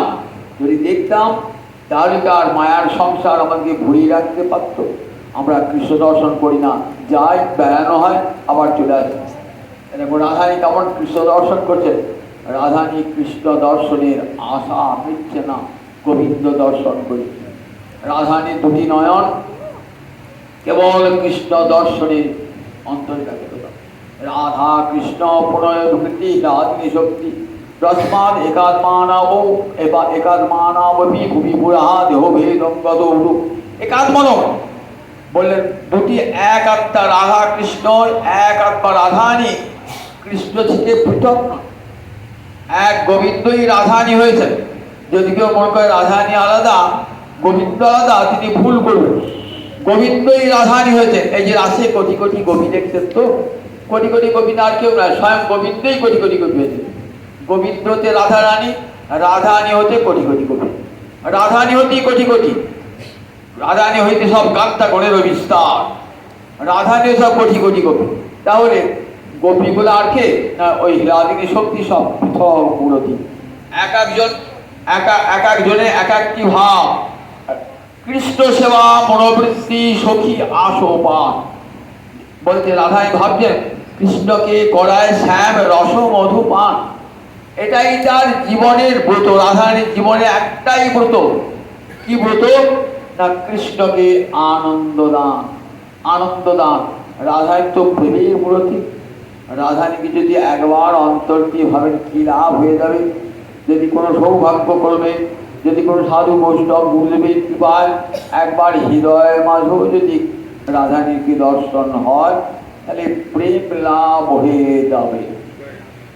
যদি দেখতাম তাহলে আর মায়ার সংসার আমাকে ভরিয়ে রাখতে পারত। আমরা কৃষ্ণ দর্শন করি না, যাই বেড়ানো হয় আবার চলে আসি। এরকম রাধারানী কেমন কৃষ্ণ দর্শন করছেন? রাধারানী কৃষ্ণ দর্শনের আশা মিটছে না, গোবিন্দ দর্শন করি। রাধারানীর দুটি নয়ন কেবল কৃষ্ণ দর্শনের অন্তর্গত। রাধা কৃষ্ণ প্রণয় প্রকৃতি রাধিনী শক্তি তস্মাৎ একাত্মানাব একাত্মানাবপি ভুবি পুরাঃ দেহ ভেদঙ্গত উরু। একাত্মন বললেন দুটি এক আত্মা রাধা কৃষ্ণ, এক আত্মা রাধারানী। কৃষ্ণ থেকে পৃথক নয়, এক গোবিন্দই রাধারানী হয়েছেন। যদি কেউ মনে করে রাধারানী আলাদা গোবিন্দ আলাদা, তিনি ভুল করবেন। গোবিন্দই রাধারানী হয়েছে। এই যে রাশে কোটি কোটি গোপী দেখছেন তো, কোটি কোটি গোপী আর কেউ নয়, স্বয়ং গোবিন্দই কোটি কোটি গোপী হয়েছে। গোবিন্দ হতে রাধারানী, রাধারানী হতে কোটি কোটি গোপী। রাধারানী হতেই কোটি কোটি, রাধারানী হইতে সব কান্তা গণের বিস্তার, রাধারানী সব কোটি কোটি গোপী। তাহলে গোপীগুলো আর কে? না ওই রাধিনী শক্তি, সব পৃথক মূরতি। এক একজনের এক একটি ভাব। কৃষ্ণ সেবা মনোবৃত্তি সখী আশোপান বলতে রাধারানী ভাবছেন কৃষ্ণকে করায় শ্যাম রস মধু পান। এটাই তার জীবনের ব্রত। রাধারানীর জীবনে একটাই ব্রত। কি ব্রত? না কৃষ্ণকে আনন্দ দান। আনন্দ দান রাধার তো প্রেমের মূর্তি। রাধানীকে যদি একবার অন্তর দিয়ে ভাবেন কি লাভ হয়ে যাবে, যদি কোনো সৌভাগ্য করবে, যদি কোনো সাধু বৈষ্ণব গুরুদেবের কৃপায় একবার হৃদয় মাঝেও যদি রাধানীকে দর্শন হয়, তাহলে প্রেম লাভ হয়ে যাবে।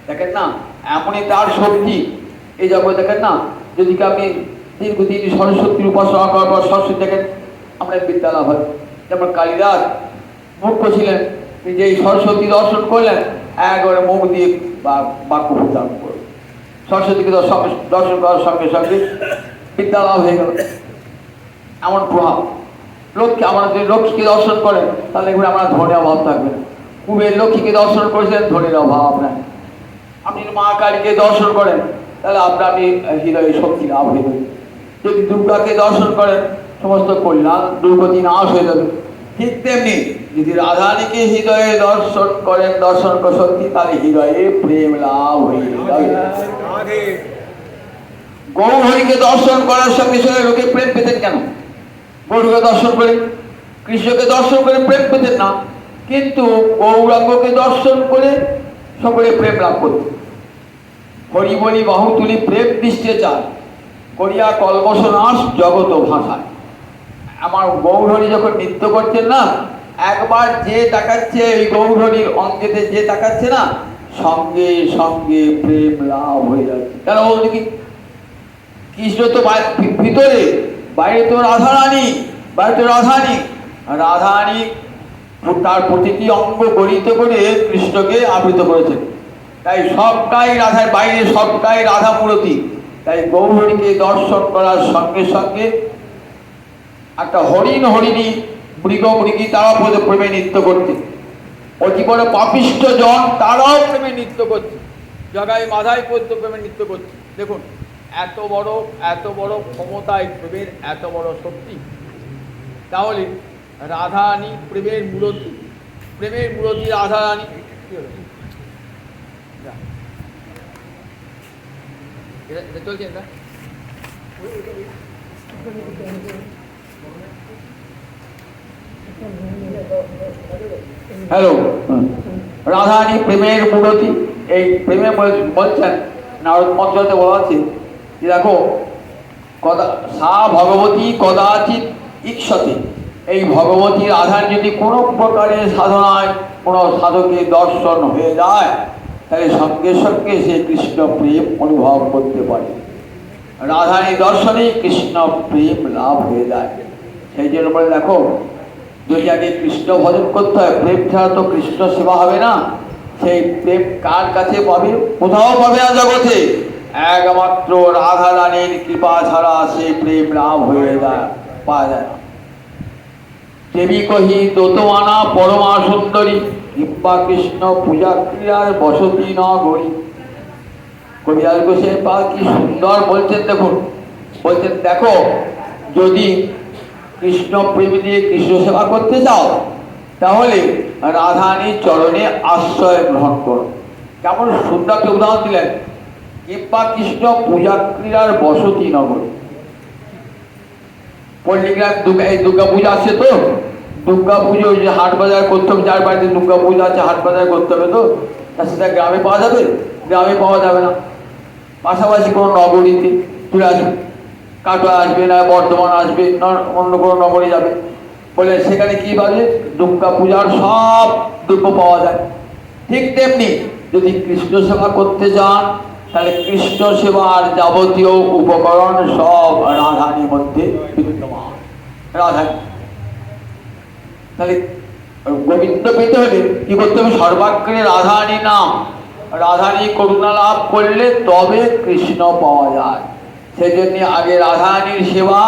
দেখেন না, এমনই তার শক্তি। এই জগৎ দেখেন না, যদি আপনি দীর্ঘদিন সরস্বতীর উপাসনা করার পর সরস্বতী দেখেন আমরা বিদ্যা লাভ হয়। যেমন কালিদাস মূর্খ ছিলেন, যে সরস্বতী দর্শন করলেন একবারে মুখ দিয়ে বাক্য উচ্চারণ করলেন, সরস্বতীকে দর্শন করার সঙ্গে সঙ্গে বিদ্যা লাভ হয়ে গেল। এমন প্রভাব। লক্ষ্মী, আমরা যদি লক্ষ্মীকে দর্শন করেন তাহলে এগুলো আমরা ধনের অভাব থাকবে না। কুবের লক্ষ্মীকে দর্শন করেছেন, ধনের অভাব নাই। আপনি মা কালীকে দর্শন করেন তাহলে আপনি হৃদয়ে শক্তি লাভ হয়ে যাবে। যদি দুর্গাকে দর্শন করেন সমস্ত কল্যাণ দুর্গতি নাশ হয়ে যাবে। ঠিক তেমনি যদি রাধানীকে হৃদয়ে দর্শন করেন, দর্শন সত্যি, তাহলে হৃদয়ে প্রেম লাভ হয়ে যাবে। গৌরহরিকে দর্শন করার সঙ্গে সঙ্গে লোকে প্রেম পেতেন কেন? গৌরকে দর্শন করে, কৃষ্ণকে দর্শন করে প্রেম পেতেন না, কিন্তু গৌরাঙ্গকে দর্শন করে সকলে প্রেম লাভ করত। হরি বলি বাহু তুলি প্রেম দৃষ্টে চায়, করিয়া কল্মষ নাশ জগত ভাষায়। আমার গৌরহরি যখন নৃত্য করছেন না, একবার যে তাকাচ্ছে ওই গৌরহরির অঙ্গেতে যে তাকাচ্ছে না, সঙ্গে সঙ্গে প্রেম লাভ হয়ে যাচ্ছে। কেন বলছি কি? কৃষ্ণ তো ভিতরে, বাইরে তো রাধারানী, বাইরে তো রাধানী। রাধারানী তার প্রতিটি অঙ্গ গড়িত করে কৃষ্ণকে আবৃত করেছেন। তাই সবটাই রাধার বাইরে, সবটাই রাধা মূর্তি। তাই গৌরহরিকে দর্শন করার সঙ্গে সঙ্গে একটা হরিণ হরিণী মৃগ মৃগী তারা প্রেমে নৃত্য করছে। অতি বড় পাপিষ্ঠ জন তারাও প্রেমে নৃত্য করছে, জগায় মাধায় পদ্য প্রেমে নৃত্য করছে। দেখুন এত বড় ক্ষমতায় প্রেমের, এত বড় শক্তি। তাহলে রাধারানী প্রেমের মূর্তি, প্রেমের মূর্তি রাধারানী। চলছে এটা হ্যালো, রাধারানী প্রেমের মূর্তি। এই প্রেমে বলছেন নারদ মন্ত্রতে বলা আছে যে দেখো সা ভগবতী কদাচিৎ ঈক্ষতে। এই ভগবতী রাধার যদি কোনো প্রকারের সাধনায় কোনো সাধকের দর্শন হয়ে যায়, তাহলে সঙ্গে সঙ্গে সে কৃষ্ণ প্রেম অনুভব করতে পারে। রাধারী দর্শনে কৃষ্ণ প্রেম লাভ হয়ে যায়। সেই জন্য বলে দেখো, যদি আগে কৃষ্ণ ভজন করতে হয়, প্রেম ছাড়া তো কৃষ্ণ সেবা হবে না। সেই প্রেম কার কাছে পাবে? কোথাও পাবে না জগতে, একমাত্র রাধা রানীর কৃপা ছাড়া সেই প্রেম লাভ হয়ে যায়, পাওয়া যায় না। দেবী কহি দোতমানা পরমা সুন্দরী, কিংবা কৃষ্ণ পূজা ক্রিয়ার বসতি ন গড়ি। কবিরাজ গোসাই পাল কি সুন্দর বলছেন, দেখুন বলছেন দেখো, যদি কৃষ্ণ প্রেম দিয়ে কৃষ্ণ সেবা করতে চাও, তাহলে রাধারানীর চরণে আশ্রয় গ্রহণ করো। কেমন সুন্দর একটা উদাহরণ দিলেন, কিংবা কৃষ্ণ পূজা ক্রিয়ার বসতি নগর। পল্লীগ্রাম দুর্গা পূজা আছে তো, দুর্গা পুজো যে হাট বাজার করতে হবে, যার বাড়িতে দুর্গা পূজা আছে হাট বাজার করতে হবে, তো তা সেটা গ্রামে পাওয়া যাবে? গ্রামে পাওয়া যাবে না। পাশাপাশি কোনো নগরীতে চলে আসবে, কাটোয়া আসবে, না বর্ধমান আসবে, না অন্য কোনো নগরে যাবে, বলে সেখানে কি পাবে? দুর্গা পূজার সব দ্রব্য পাওয়া যায়। ঠিক তেমনি যদি কৃষ্ণ সেবা করতে চান, তাহলে কৃষ্ণ সেবার যাবতীয় উপকরণ সব রাধারীর মধ্যে বিদ্যমান। রাধারী তাহলে গোবিন্দ পেতে হলে কি করতে হবে? সর্বাগ্রে রাধারী নাম, রাধারী করুণা লাভ করলে তবে কৃষ্ণ পাওয়া যায়। সেই জন্য আগে রাধারীর সেবা,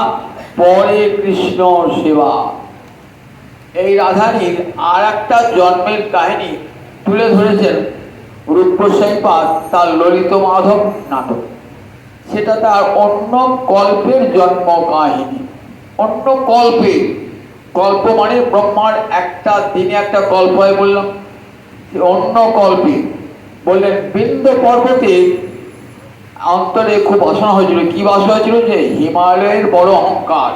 পরে কৃষ্ণ সেবা। এই রাধারীর আর একটা জন্মের কাহিনী তুলে ধরেছেন রূপ গোস্বামী পাদ তার ললিত মাধব নাটক। সেটা তার অন্য কল্পের জন্ম কাহিনী। অন্য কল্পে, কল্প মানে ব্রহ্মার একটা দিনে একটা কল্প হয় বললাম, অন্য কল্পে বললেন বিন্ধ্য পর্বতে অন্তরে খুব বাসনা হয়েছিল। কি বাসনা হয়েছিল? যে হিমালয়ের বড় অহংকার,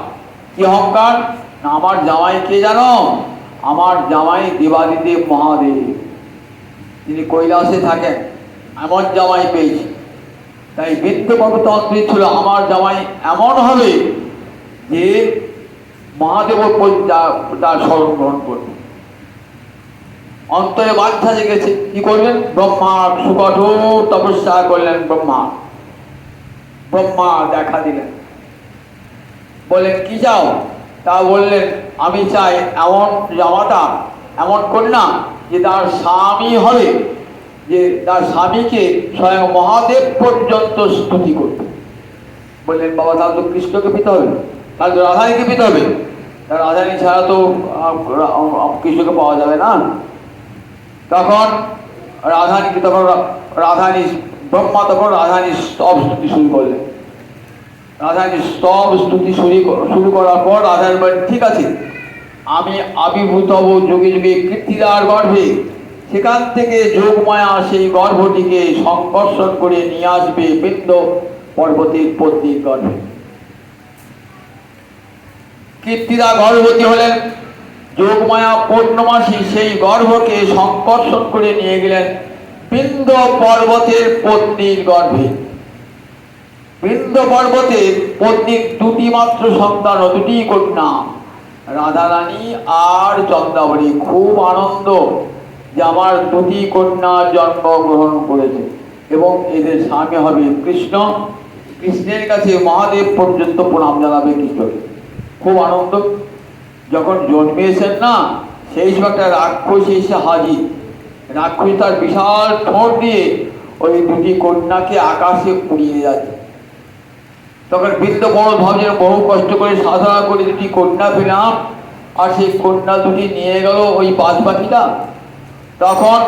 কি অহংকার? না, আমার জামাই কে জানো? আমার জামাই দেবাদিদেব মহাদেব, তিনি কৈলাসে থাকেন, এমন জামাই পেয়েছি। তাই বিদ্যবাবু তন্ত্রী ছিল আমার জামাই এমন হবে যে মহাদেব তার স্মরণ গ্রহণ করবে। অন্তরে বাচ্চা জেগেছে, কি করবেন? ব্রহ্মা সুকঠোর তপস্যা করলেন। ব্রহ্মা দেখা দিলেন, বলেন কি চাও? তা বললেন, আমি চাই এমন জামাতা, এমন কন্যা যে তার স্বামী হবে, যে তার স্বামীকে স্বয়ং মহাদেব পর্যন্ত স্তুতি করবে। বললেন বাবা, তাহলে তো কৃষ্ণকে পেতে হবে, তাহলে তো রাধানীকে পেতে হবে। রাধানী ছাড়া তো কৃষ্ণকে পাওয়া যাবে না। তখন ব্রহ্মা তখন রাধানীর স্তব স্তুতি শুরু করলেন। রাধানীর স্তব স্তুতি শুরু করার পর রাধানী বলেন, ঠিক আছে, আমি আবির্ভূত হব যুগে যুগে কীর্তিদার গর্ভে, সেখান থেকে যোগমায়া সেই গর্ভটিকে সংকর্ষণ করে নিয়ে আসবে বিন্দ পর্বতের পত্নীর গর্ভে। কীর্তিদা গর্ভবতী হলেন, যোগমায়া পূর্ণমাসী সেই গর্ভকে সংকর্ষণ করে নিয়ে গেলেন বিন্দ পর্বতের পত্নীর গর্ভে। বিন্দ পর্বতের পত্নীর দুটি মাত্র সন্তান, দুটি কন্যা, রাধারানী আর চন্দ্রাবলী। খুব আনন্দ যে আমার দুটি কন্যা জন্মগ্রহণ করেছে এবং এদের স্বামী হবে কৃষ্ণ। কৃষ্ণের কাছে মহাদেব পর্যন্ত প্রণাম জানাবে কৃষ্ণকে। খুব আনন্দ। যখন জন্মেছেন না, সেই সময় একটা রাক্ষস এসে হাজির। রাক্ষস তার বিশাল ঠোঁট দিয়ে ওই দুটি কন্যাকে আকাশে উড়িয়ে যাচ্ছে। তখন বৃদ্ধ বড় ভাবছেন, বহু কষ্ট করে সাধনা করে দুটি কন্যা পেলাম, আর সেই কন্যা দুটি নিয়ে গেল ওই বাজ পাখিটা। তখন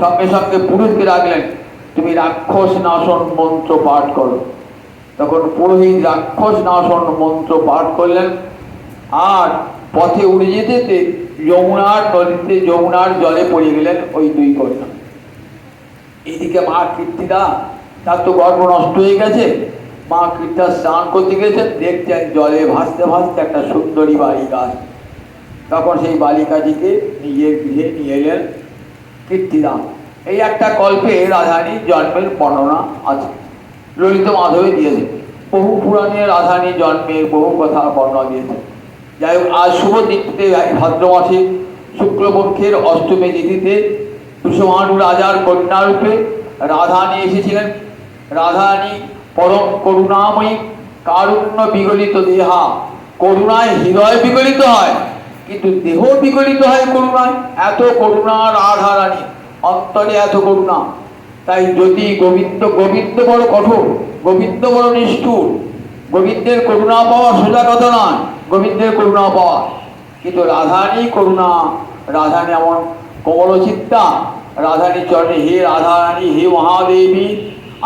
সঙ্গে সঙ্গে পুরোহিতকে ডাকলেন, তুমি রাক্ষস নাশন মন্ত্র পাঠ করো। তখন পুরোহিত রাক্ষস নাশন মন্ত্র পাঠ করলেন, আর পথে উড়ে যেতে যেতে যমুনার নদীতে, যমুনার জলে পড়ে গেলেন ওই দুই কন্যা। এদিকে মা কীর্তিদা, তার তো গর্ভ নষ্ট হয়ে গেছে। মা কীর্তিদা স্নান করতে গেছেন, দেখছেন জলে ভাসতে ভাসতে একটা সুন্দরী বালিকা আছে। তখন সেই বালিকাটিকে নিজের গৃহে নিয়ে এলেন কীর্তিদা। এই একটা কল্পে রাধারানীর জন্মের বর্ণনা আছে, ললিত মাধবে দিয়েছে। বহু পুরাণে রাধারানীর জন্মের বহু কথা বর্ণনা দিয়েছে। যাই হোক, আজ শুভ তিথিতে, ভাদ্র মাসে শুক্লপক্ষের অষ্টমী তিথিতে কুসুমানু রাজার কন্যারূপে রাধারানী এসেছিলেন। রাধারানী পরম করুণাময়ী, কারুণ্য বিগলিত দেহা। করুণায় হৃদয় বিগলিত হয়, কিন্তু দেহ বিগলিত হয় করুণায়। এত করুণা রাধারানী, অন্তরে এত করুণা। তাই যদি গোবিন্দ বড় কঠোর, গোবিন্দ বড় নিষ্ঠুর, গোবিন্দের করুণা পাওয়া সোজা কথা নয়, গোবিন্দের করুণা পাওয়া। কিন্তু রাধারানী করুণা, রাধারানী এমন কমলচিত্তা। রাধারানীর চরণে, হে রাধারানী, হে মহাদেবী,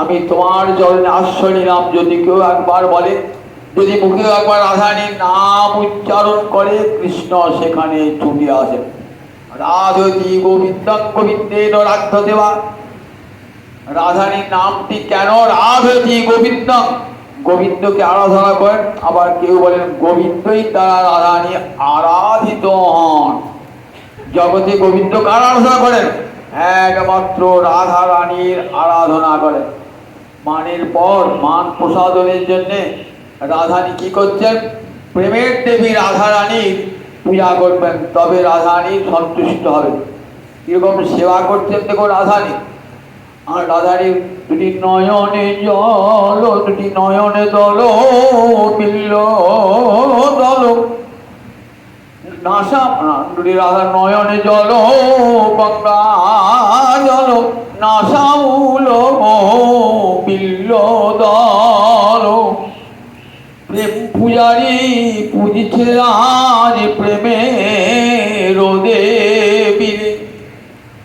আমি তোমার চরণে আশ্রয় নিলাম। যদি কেউ একবার বলে, যদি মুখে একবার রাধারানীর নাম উচ্চারণ করে, কৃষ্ণ সেখানে ছুটে আসে। রাধতি গোবিন্দং গোবিন্দেন রাধ দেবা। রাধারানীর নামটি কেন রাধতি গোবিন্দং? গোবিন্দকে আরাধনা করেন। আবার কেউ বলেন গোবিন্দই দ্বারা রাধারানী আরাধিত হন। জগতে গোবিন্দ কার আরাধনা করেন? একমাত্র রাধারানীর আরাধনা করেন। মানের পর মান প্রসাদনের জন্যে রাধারানী কি করছেন? প্রেমের দেবী রাধারানীর পূজা করবেন, তবে রাধারানী সন্তুষ্ট হবে। কিরকম সেবা করছেন দেখো রাধারানী। আর রাধারানীর দুটি নয়নে জল, দুটি নয়নে দল, বিল্ল দল, নাসা দুটি রাধার নয়নে জল, গঙ্গা জল, নাসাউল বিল্ল দল। প্রেম পূজারি পুজিছে আজ প্রেমের দেবী।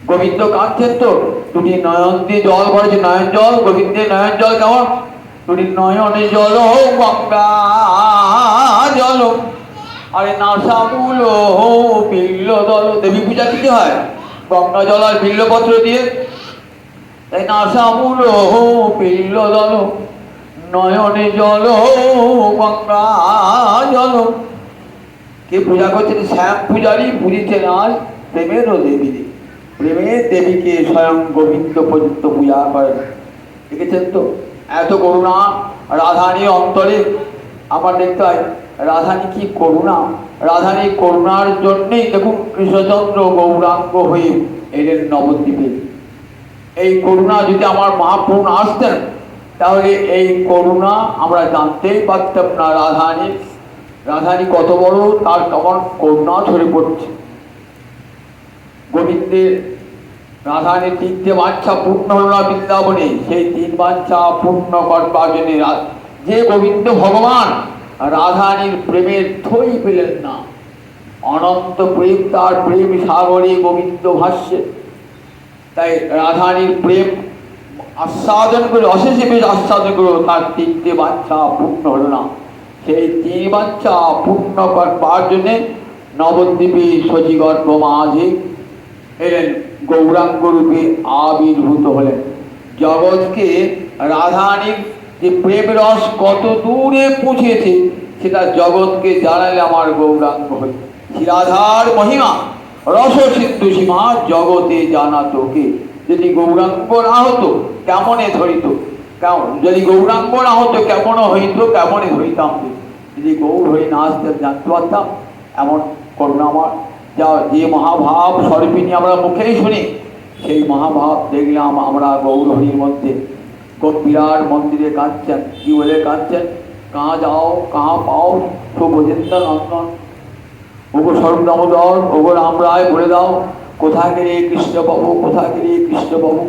গোবিন্দ কাঁদছেন তো, দুটি নয়ন দিয়ে জল পড়েছে, নয়ন জল। গোবিন্দের নয়ন জল কেমন? দুটি নয়নে জল, গঙ্গা জল, আরে নাসামূল বিল্ল দল। দেবী পূজা দিতে হয় গঙ্গা জল আর বিল্লপত্র দিয়ে। তাই নাসামূল বিল্ল দল, নয়নে জল গঙ্গা জল। কে পূজা করছেন? শ্যাম পূজারী পুজিছেন আজ প্রেমেরও দেবী। প্রেমের দেবীকে স্বয়ং গোবিন্দ পর্যন্ত পূজা করেন। দেখেছেন তো এত করুণা রাধানী অন্তরে। আমার দেখতে হয় রাধানী কি করুণা। রাধানী করুণার জন্যেই দেখুন কৃষ্ণচন্দ্র গৌরাঙ্গ হয়ে এলেন নবদ্বীপে। এই করুণা যদি আমার মহাপ্রভু না আসতেন তাহলে এই করুণা আমরা জানতেই পারতাম না। রাধানী কত বড়, তার কেমন করুণা ঝরে পড়ছে। গোবিন্দের রাধানীর তিনটে বাঞ্ছা পূর্ণ হল না বৃন্দাবনে, সেই তিন বাঞ্ছা পূর্ণ করবার জন্য যে গোবিন্দ ভগবান রাধানীর প্রেমের থই পেলেন না। অনন্ত প্রেম, তার প্রেম সাগরে গোবিন্দ ভাষ্যে। তাই রাধানীর প্রেম আস্বাদন করে অশেষে বেশ আস্বাদন করে তার তিনটে বাঞ্ছা পূর্ণ হল না। সেই তিন বাঞ্ছা পূর্ণ করবার জন্যে নবদ্বীপে শচীগর্ভ মাঝে এলেন, গৌরাঙ্গ রূপে আবির্ভূত হলেন। জগৎকে রাধানীর যে প্রেম রস কত দূরে পৌঁছেছে সেটা জগৎকে জানালে আমার গৌরাঙ্গ হল। রাধার মহিমা রস সিন্ধু সীমা জগতে জানা তোকে। যদি গৌরাঙ্গ না হতো কেমনে ধরিত, কেমন যদি গৌরাঙ্গ না হতো কেমন হইত, কেমনে ধরিতাম। যদি গৌর হরি না আসতে জানতে পারতাম। এমন করুণা আমার যা যে মহাভাব স্বরূপিনী আমরা মুখেই শুনি, সেই মহাভাব দেখলাম আমরা গৌর হরির মধ্যে। বিরাট মন্দিরে কাঁদছেন, কি বলে কাঁদছেন? কাহা যাও কাহা পাও তো বোঝেন্দ্র নন্দন। ওগো স্বরূপ দামোদর, ওগো রাম রায় বলে দাও কোথায় গেলে কৃষ্ণবাবু, কোথায় গেলে কৃষ্ণবাবু।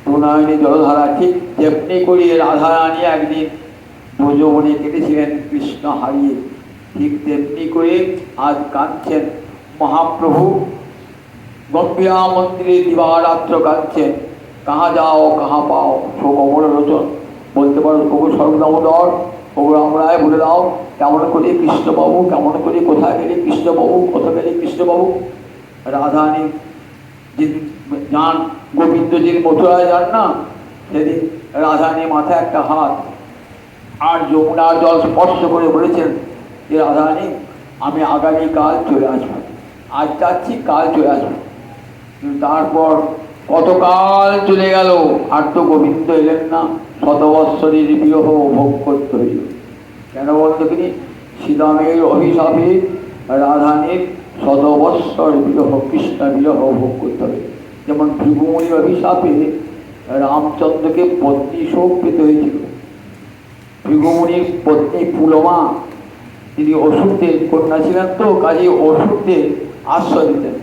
প্রণয়নী জলধারা। ঠিক যেমনি করিয়ে রাধারানী একদিন ব্রজবনে কেটেছিলেন কৃষ্ণ হারিয়ে, ঠিক তেমনি করে আজ কাঁদছেন মহাপ্রভু। গম্ভীরা মন্দিরে দিবারাত্র কাঁদছেন। কাহা যাও কাহা পাও সো কমল লোচন। বলতে পারো ওগো স্বরূপ দামোদর, ওগো রাম রায় বলে দাও কেমন করে কৃষ্ণবাবু, কেমন করে কোথায় গেলে কৃষ্ণবাবু, কোথায় গেলে কৃষ্ণবাবু। রাধানী যেদিন যান গোবিন্দ যিনি মথুরায় যান না, সেদিন রাধানী মাথায় একটা হাত আর যমুনার জল স্পর্শ করে বলেছেন যে রাধানী আমি আগামীকাল চলে আসবো, আজ যাচ্ছি কাল চলে আসবো। তারপর কতকাল চলে গেল আর তো গোবিন্দ এলেন না। শতবৎসরের বিরহ ভোগ করতে হইল। কেন বলতো তিনি? শ্রীরামের অভিশাপে রাধানীর শতবৎসর বিরহ, কৃষ্ণ বিরহ ভোগ করতে হবে। যেমন ভৃগুমুনির অভিশাপে রামচন্দ্রকে পত্নী শোক পেতে হয়েছিল। ভৃগুমুনির পত্নী পুলমা তিনি অসুরদের কন্যা ছিলেন, তো কাজে অসুরদের আশ্রয় দিতেন।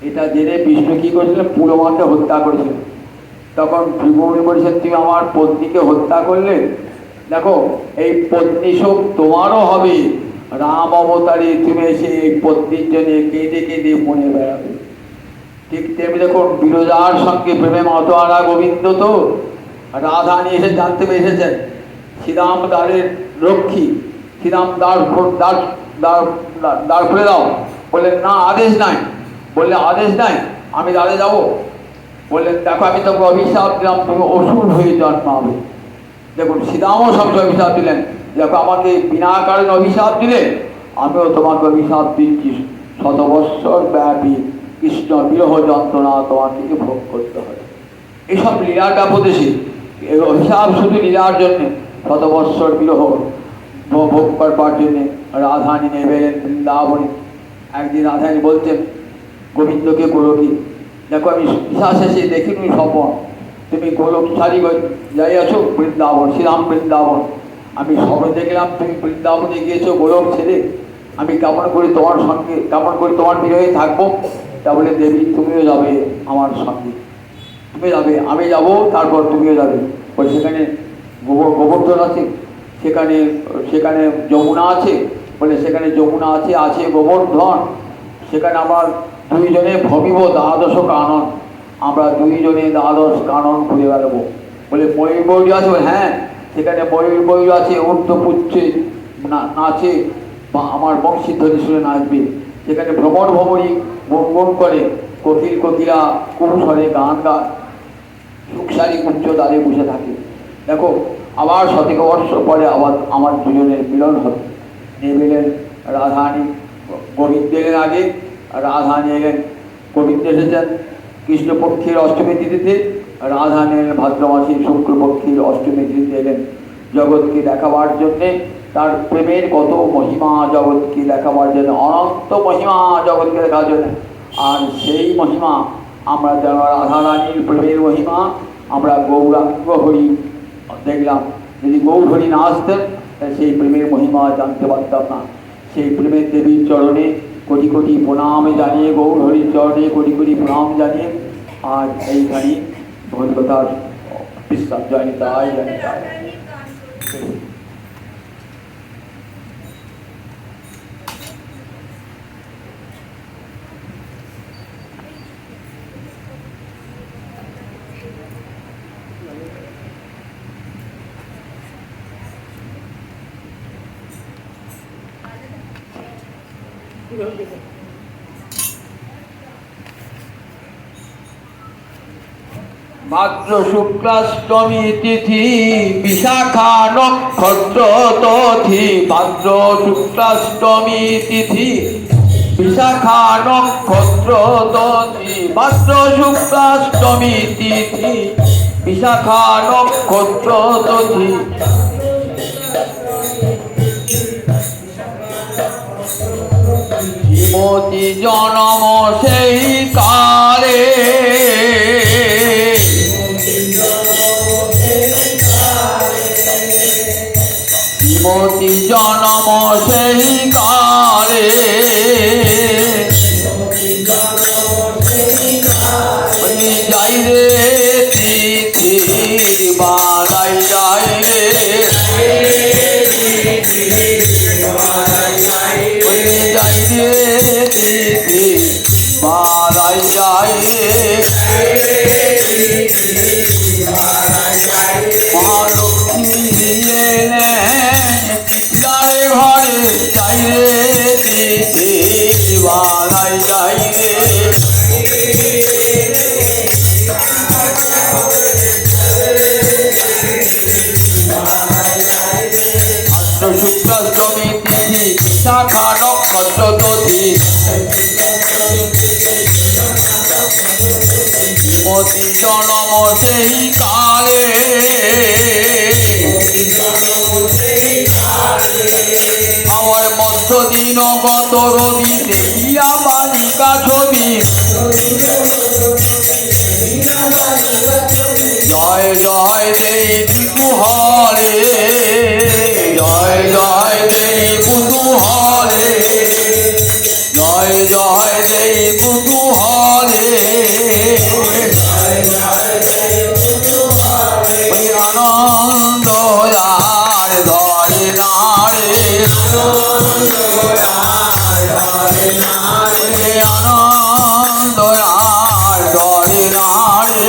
এটা জেনে বিষ্ণু কী করেছিলেন? পুলমাকে হত্যা করেছিলেন। তখন ভৃগুমুনি বলেছেন তুমি আমার পত্নীকে হত্যা করলে, দেখো এই পত্নী শোক তোমারও হবে। রাম অবতারে তুমি এসে এই পত্নীর জন্য কেঁদে কেঁদে মনে বেড়াবে। ঠিক তেমনি দেখুন বিরজার সঙ্গে প্রেমে মাতোয়ারা গোবিন্দ তো রাধানী এসে জানতে পেরেছেন শ্রীরাম দ্বারের রক্ষী। শ্রীরাম দ্বার খুলে দাও। বললেন না আদেশ নাই। বললে আদেশ নাই, আমি দ্বারে যাবো। বললেন দেখো আমি তোকে অভিশাপ দিলাম, তুমি অসুর হয়ে জন্মাবে। দেখুন শ্রীরামও সঙ্গে অভিশাপ দিলেন, দেখো আমাকে বিনা কারণে অভিশাপ দিলে আমিও তোমাকে অভিশাপ দিচ্ছি, শতবৎসর ব্যাপী কৃষ্ণ বিরহ যন্ত্রণা তোমাকে ভোগ করতে হবে। এইসব লীলার ব্যাপদেশে অভিশাপ শুধু লীলার জন্যে, শতবৎসর বিরহ ভোগ করবার জন্যে রাধানী নেমে এলেন বৃন্দাবনে। একদিন রাধানী বলছেন গোবিন্দকে গোলকি, দেখো আমি ঈশা শেষে দেখিনি স্বপন, তুমি গোলক সারি যাই আছো বৃন্দাবন, শ্রীরাম বৃন্দাবন। আমি স্বপ্ন দেখলাম তুমি বৃন্দাবনে গিয়েছো গোলক ছেড়ে, আমি কেমন করে তোমার সঙ্গে, কেমন করে তোমার বিরহে থাকবো। তা বলে দেবী তুমিও যাবে আমার সঙ্গে, তুমি যাবে আমি যাব, তারপর তুমিও যাবে। বলে সেখানে গোবর্ধন আছে, সেখানে সেখানে যমুনা আছে। বলে সেখানে যমুনা আছে, আছে গোবর্ধন, সেখানে আমার দুইজনে ভবিব দ্বাদশ কানন, আমরা দুইজনে দ্বাদশ কানন খুলে বেড়াবো। বলে ময়ূর বৈরী আছে? হ্যাঁ সেখানে ময়ূর বৈরী আছে, উর্ধ পুচ্ছে নাচে, আমার বংশীধ্বনি শুনে নাচবে। সেখানে ভ্রমণ ভ্রমণী গুনগুন করে, কোকিল কোকিলা কুমস্বরে গান গায়, সুখসারি উচ্চ দ্বারে বসে থাকে। দেখো আবার শতক বর্ষ পরে আবার আমার দুজনের মিলন হবে। নেবেলেন রাধারানী, গোবিন্দ এলেন আগে, রাধারানী এলেন। গোবিন্দ এসেছেন কৃষ্ণপক্ষের অষ্টমী তিথিতে, রাধারানী এলেন ভাদ্র মাসের শুক্লপক্ষের অষ্টমী তিথিতে এলেন জগৎকে দেখাবার জন্যে। তার প্রেমের কত মহিমা জগৎকে দেখাবার জন্য, অনন্ত মহিমা জগৎকে দেখার জন্য। আর সেই মহিমা আমরা যারা রাধারানীর প্রেমের মহিমা আমরা গৌরাঙ্গ হরি দেখলাম। যদি গৌরহরি না আসতেন সেই প্রেমের মহিমা জানতে পারতাম না। সেই প্রেমের দেবীর চরণে কোটি কোটি প্রণাম জানিয়ে, গৌরহরির চরণে কোটি কোটি প্রণাম জানিয়ে আর এইখানে ভগবতার বিশ্রাম জানি তাই জানি তাই। ভাদ্র শুক্লাষ্টমী তিথি বিশাখা নক্ষত্র তথি। ভাদ্র শুক্লাষ্টমী তিথি বিশাখা নক্ষত্র তথি। ভাদ্র শুক্লাষ্টমী তিথি বিশাখা নক্ষত্র তথি। শ্রীমতী জনম সেই কালে, শ্রীমতী জনম সেই কালে। যাই রে তিথি বালাই যাই রে, যাই রে তিথি বালাই যাই রে। মহালক্ষ্মী এলেন যারে ঘরে, যাই রে তিথি বালাই যাই রে। শুক্লাষ্টমী তিথি বিশাখা নক্ষত্র তথি। শ্রীমতী জনম সেই কালে, আমার মধ্য দিন গত রবি দেখিয়া বালিকা ছবি। জয় জয় দেবী কুহরে, জয় জয় দেবী কুতুহরে, জয় জয় দেবী কুতুহরে। আনন্দ আর ধরে নারে, আনন্দ আর ধরে নারে।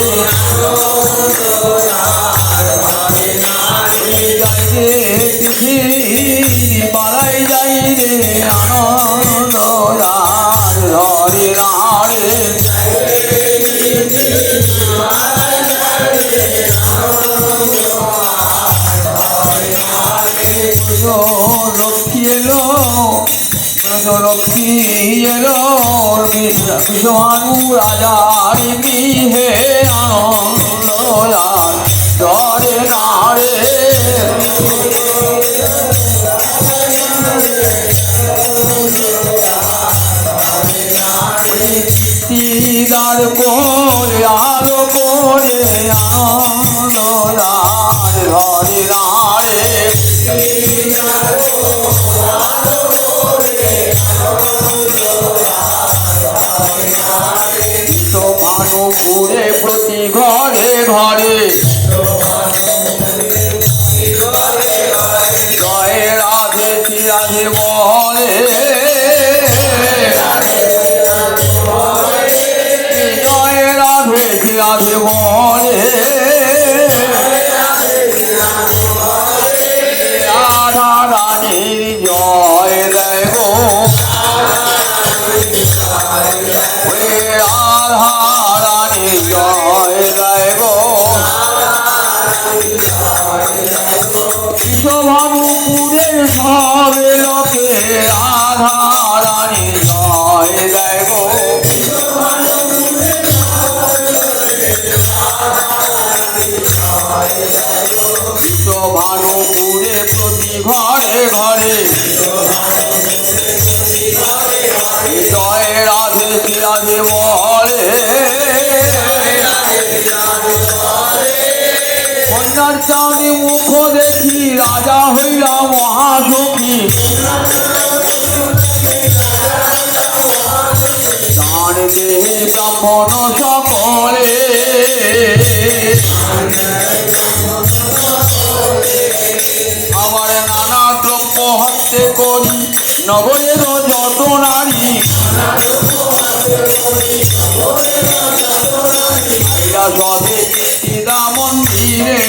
যাই রে পৃথিবী বাড়াই যাই রে, আনন্দ আর ধরে নারে। লক্ষ্মী এলো, লক্ষ্মী এলো বিষ্ণু রাজার গৃহে, আনন্দ ধরে নারে। দিদার করে আলো করে, আনন্দ ধরে নারে। ভানু ঘুরে প্রতি ঘরে ঘরে, জয় রাধে শ্রী রাধে বলে, জয় রাধে শ্রী রাধে বলে। রাধা রানীর জয় দেয় গো, রাধা রানী জয় দেয় গো। রাধে বলে কন্যার চাঁদি মুখ দেখি রাজা হইলা মহাসখী দান দেহে ব্রাহ্মণ সকলে আমার নানা দ্রব্য হস্তে করি নগরের যত নারী সবে সীতা মন্দিরে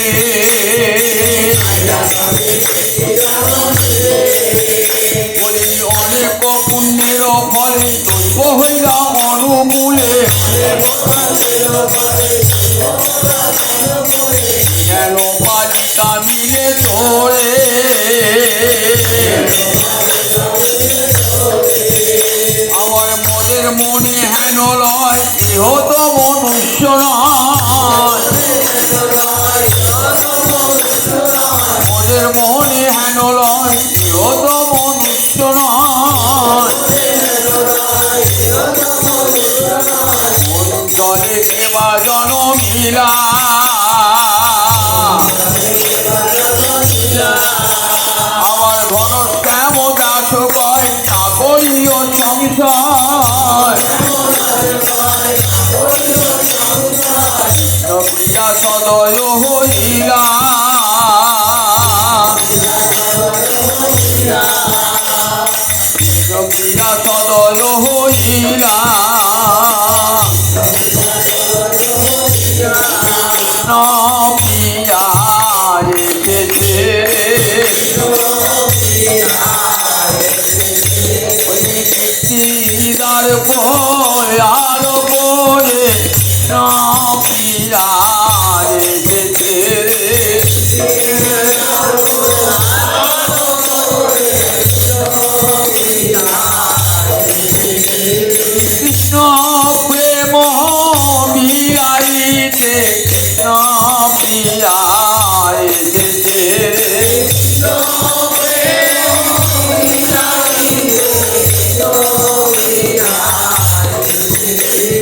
বলি অনেক পুণ্যের ফলে দৈব হইলা অনুকূলে যেন বালিকা মিলে তোরে আমার মদের মনে হেন লয় ইহ তো মনুষ্য নয় মদের মনে হেন লয় ইহ তো মনুষ্য নয় জলে কেবা জনমিলা আমার ঘন শ্যাম দাস কয় তা করিও সংসার প্রিয়া সদয় হইলা প্রিয়া সদয় হইলা প্রিয়া এসেছে দিদার পয়ার পরে প্রিয়া এসেছে কৃষ্ণ প্রেম বিরাইতে প্রিয়া এসেছে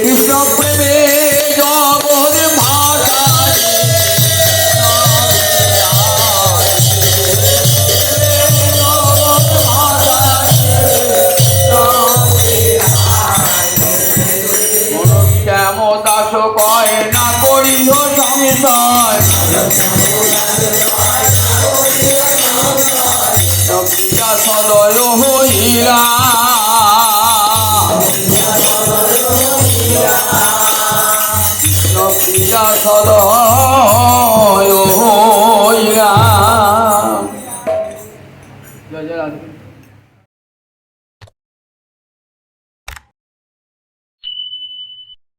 কৃষ্ণ প্রেমে জগৎ ভাষায় শ্যাম দাস কয় না করিও সংশয় প্রিয়া সদয় হইলা প্রিয়া সদয় হইলা। জয় জয় রাধে।